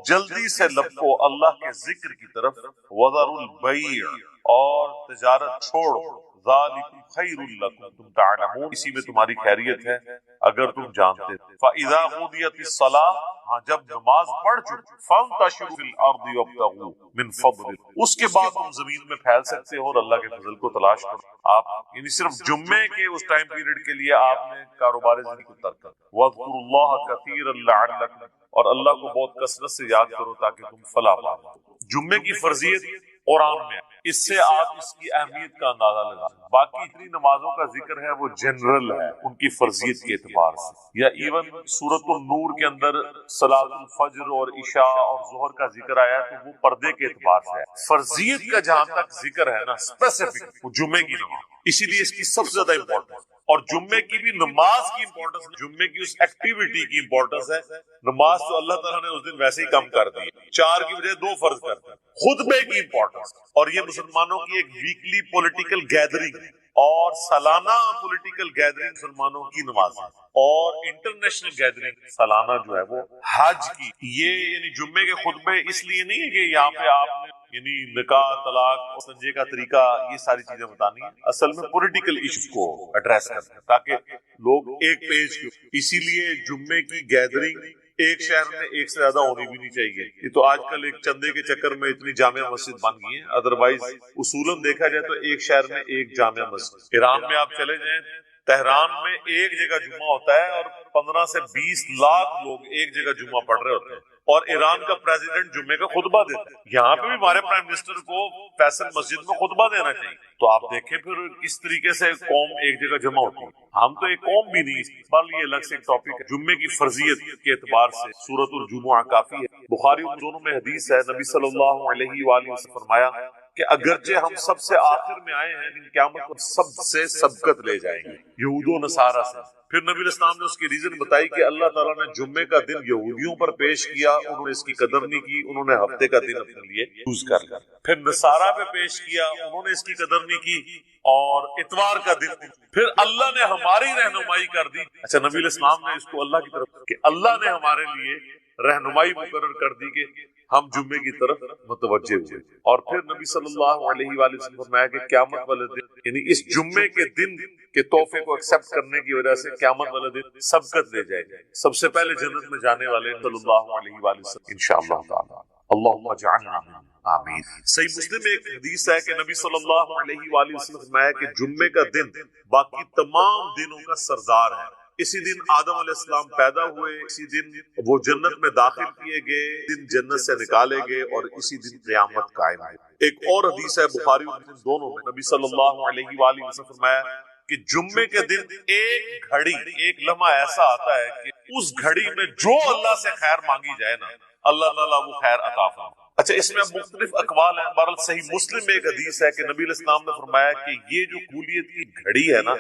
جلدی سے لپکو اللہ کے ذکر کی طرف، وذروا البیع، اور تجارت چھوڑو، ذالکم خیر لکم، تم تعلمون، اسی میں تمہاری خیریت ہے اگر تم جانتے. فاذا قضیت الصلاۃ، ہاں جب نماز پڑھ چکے، فانتشروا فی الارض وابتغوا من فضل، اس کے بعد تم زمین میں پھیل سکتے ہو اور اللہ کے فضل کو تلاش کرو. آپ یعنی صرف جمعے کے اس ٹائم پیریڈ کے لیے آپ نے کاروبار زندگی کو ترک کر، واذکروا اللہ کثیرا لعلکم، اور اللہ کو بہت کثرت سے یاد کرو تاکہ تم فلاح پاؤ. جمعے کی فرضیت قرآن میں، اس سے آپ اس کی اہمیت کا اندازہ لگا. باقی اتنی نمازوں کا ذکر ہے وہ جنرل ہے ان کی فرضیت کے اعتبار سے، یا ایون سورۃ النور کے اندر صلاۃ الفجر اور عشاء اور ظہر کا ذکر آیا تو وہ پردے کے اعتبار سے ہے. فرضیت کا جہاں تک ذکر ہے نا اسپیسیفک، وہ جمعے کی نماز، اسی لیے اس کی سب سے زیادہ امپورٹنس، اور جمعے کی بھی نماز کی امپورٹنس، جمعے کی اس ایکٹیویٹی کی امپورٹنس ہے. نماز تو اللہ تعالیٰ نے اس دن ویسے ہی کم کر دی، 4 کی بجائے 2 فرض کر دی. خطبے کی امپورٹنس، اور یہ مسلمانوں کی ایک ویکلی پولیٹیکل گیدرنگ ہے، اور سالانہ پولیٹیکل گیدرنگ مسلمانوں کی نماز ہے، اور انٹرنیشنل گیدرنگ سالانہ جو ہے وہ حج کی. یہ یعنی جمعے کے خطبے اس لیے نہیں ہے کہ یہاں پہ آپ نے یعنی نکاح، طلاق اور سنجے کا طریقہ، یہ ساری چیزیں بتانی ہیں، اصل میں پولیٹیکل ایشو کو ایڈریس کرتے ہیں تاکہ لوگ ایک پیج کے. اسی لیے جمعے کی گیدرنگ ایک شہر میں ایک سے زیادہ ہونی بھی نہیں چاہیے. یہ تو آج کل ایک چندے کے چکر میں اتنی جامع مسجد بن گئی ہیں، ادروائز اصولاً دیکھا جائے تو ایک شہر میں ایک جامع مسجد. ایران میں آپ چلے جائیں، تہران میں ایک جگہ جمعہ ہوتا ہے اور 15 سے 20 لاکھ لوگ ایک جگہ جمعہ پڑھ رہے ہوتے ہیں، اور ایران کا پریزیڈنٹ جمعے کا خطبہ دیتا ہے. یہاں پہ بھی ہمارے پرائم منسٹر کو فیصل مسجد میں خطبہ دینا چاہیے. تو آپ دیکھیں پھر کس طریقے سے قوم ایک جگہ جمع ہوتی ہے. ہم تو ایک قوم بھی نہیں، بل یہ الگ سے ایک ٹاپک ہے. جمعے کی فرضیت کے اعتبار سے سورۃ الجمعہ کافی ہے. بخاری اور دونوں میں حدیث ہے، نبی صلی اللہ علیہ وآلہ وسلم فرمایا کہ اگرچہ ہم سب سے آخر میں آئے ہیں لیکن قیامت کو سب سے سبقت لے جائیں گے، یہود و نصارہ سے. پھر نبی علیہ السلام نے اس کی ریزن بتائی کہ اللہ تعالیٰ نے جمعے کا دن یہودیوں پر پیش کیا، انہوں نے اس کی قدر نہیں کی، انہوں نے ہفتے کا دن اپنے لیے چوز کر لیا. پھر نصارہ پہ پیش کیا، انہوں نے اس کی قدر نہیں کی اور اتوار کا دن. پھر اللہ نے ہماری رہنمائی کر دی. اچھا، نبی علیہ السلام نے اس کو اللہ کی طرف کہ اللہ نے ہمارے لیے رہنمائی مقرر کر دی کہ ہم جمعے کی طرف متوجہ ہوئے. اور پھر نبی صلی اللہ علیہ وآلہ وسلم فرمایا کہ قیامت والے دن، یعنی اس جمعے کے دن کے تحفے کو ایکسپٹ کرنے کی وجہ سے قیامت والے دن سبقت لے جائے گا. سب سے پہلے جنت میں جانے والے صلی اللہ علیہ وآلہ وسلم انشاءاللہ تعالی. اللہم اجعلنا آمین. صحیح مسلم میں ایک حدیث ہے کہ نبی صلی اللہ علیہ وآلہ وسلم فرمایا کہ جمعے کا دن باقی تمام دنوں کا سردار ہے. اسی دن آدم علیہ السلام پیدا ہوئے، اسی دن وہ جنت میں داخل کیے گئے، دن جنت سے نکالے گئے، اور اسی دن قیامت قائم ہے. ایک اور حدیث ہے بخاری اور مسلم دونوں میں، نبی صلی اللہ علیہ وآلہ وسلم فرمایا کہ جمعے کے دن ایک گھڑی، ایک لمحہ ایسا آتا ہے کہ اس گھڑی میں جو اللہ سے خیر مانگی جائے نا، اللہ تعالیٰ وہ خیر عطا فرمائے. اچھا، اس میں مختلف اقوال ہیں. بہرحال صحیح مسلم میں ایک حدیث ہے کہ نبی علیہ السلام نے فرمایا کہ یہ جو قولیت کی گھڑی ہے نا،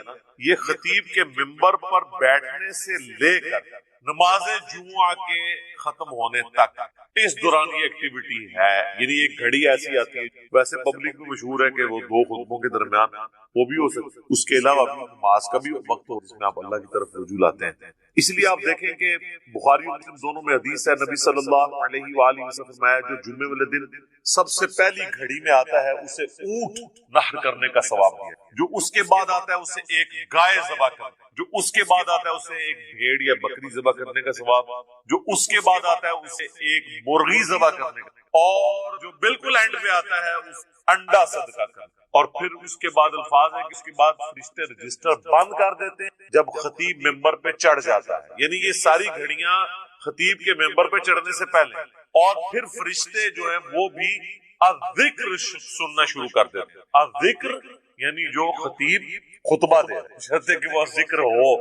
یہ خطیب کے منبر پر بیٹھنے سے لے کر نماز جمعہ کے ختم ہونے تک اس دوران یہ ایکٹیویٹی ہے. یعنی ایک گھڑی ایسی آتی ہے، ویسے پبلک میں مشہور ہے کہ وہ 2 خطبوں کے درمیان وہ بھی ہو سکتا ہے، اس کے علاوہ بھی نماز کا بھی وقت ہو جس میں آپ اللہ کی طرف رجوع لاتے ہیں. اس لیے آپ دیکھیں کہ بخاری اور مسلم دونوں میں حدیث ہے، نبی صلی اللہ علیہ وآلہ وسلم فرمایا جو جمعے والے دن سب سے پہلی گھڑی میں آتا ہے اسے اونٹ نحر کرنے کا ثواب دیا، جو اس کے بعد آتا ہے اسے ایک گائے ذبح کرنے، جو اس کے بعد آتا ہے اسے ایک بھیڑ یا بکری ذبح کرنے کا ثواب، جو اس کے بعد آتا ہے اسے ایک مرغی ذبح کرنے کا، اور جو بالکل اینڈ پہ آتا ہے اس انڈا صدقہ کرنا. اور پھر اس کے بعد الفاظ ہے کہ اس کے بعد فرشتے رجسٹر بند کر دیتے ہیں جب خطیب ممبر پہ چڑھ جاتا ہے. یعنی یہ ساری گھڑیاں خطیب کے ممبر پہ چڑھنے سے پہلے، اور پھر فرشتے جو ہیں وہ بھی الذکر سننا شروع کر دیتے ہیں. الذکر یعنی جو خطیب خطبہ دے شرط ہے کہ وہ ذکر ہو،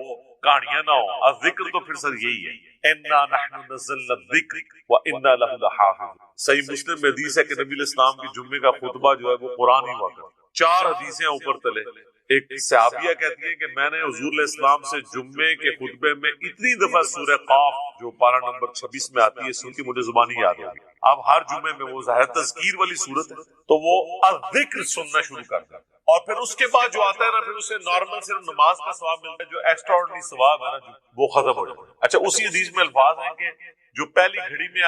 کہانیاں نہ ہو. ذکر تو پھر سر یہی ہے، انا نحن نزلنا الذکر وانا له لحافظ. صحیح مسلم میں حدیث ہے کہ نبی علیہ السلام کی جمعے کا خطبہ جو ہے وہ قرآن ہی ہوا کرتا. 4 حدیثیں اوپر تلے. ایک صحابیہ کہتی ہے کہ میں نے حضور علیہ السلام سے جمعے کے خطبے میں اتنی دفعہ سورہ قاف جو پارہ نمبر 26 میں آتی ہے سن کے مجھے زبانی یاد ہوگی. اب ہر جمعے میں وہ ظاہر تذکیر والی صورت ہے تو وہ الذکر سننا شروع کر دیا. اور پھر اس کے بعد جو آتا ہے نا پھر اسے نارمل صرف نماز کا ثواب ملتا ہے، جو ایکسٹرا آرڈنری ثواب ہے نا وہ ختم ہو جاتا ہے. اچھا اسی حدیث میں الفاظ ہیں کہ جو پہلی گھڑی میں آئے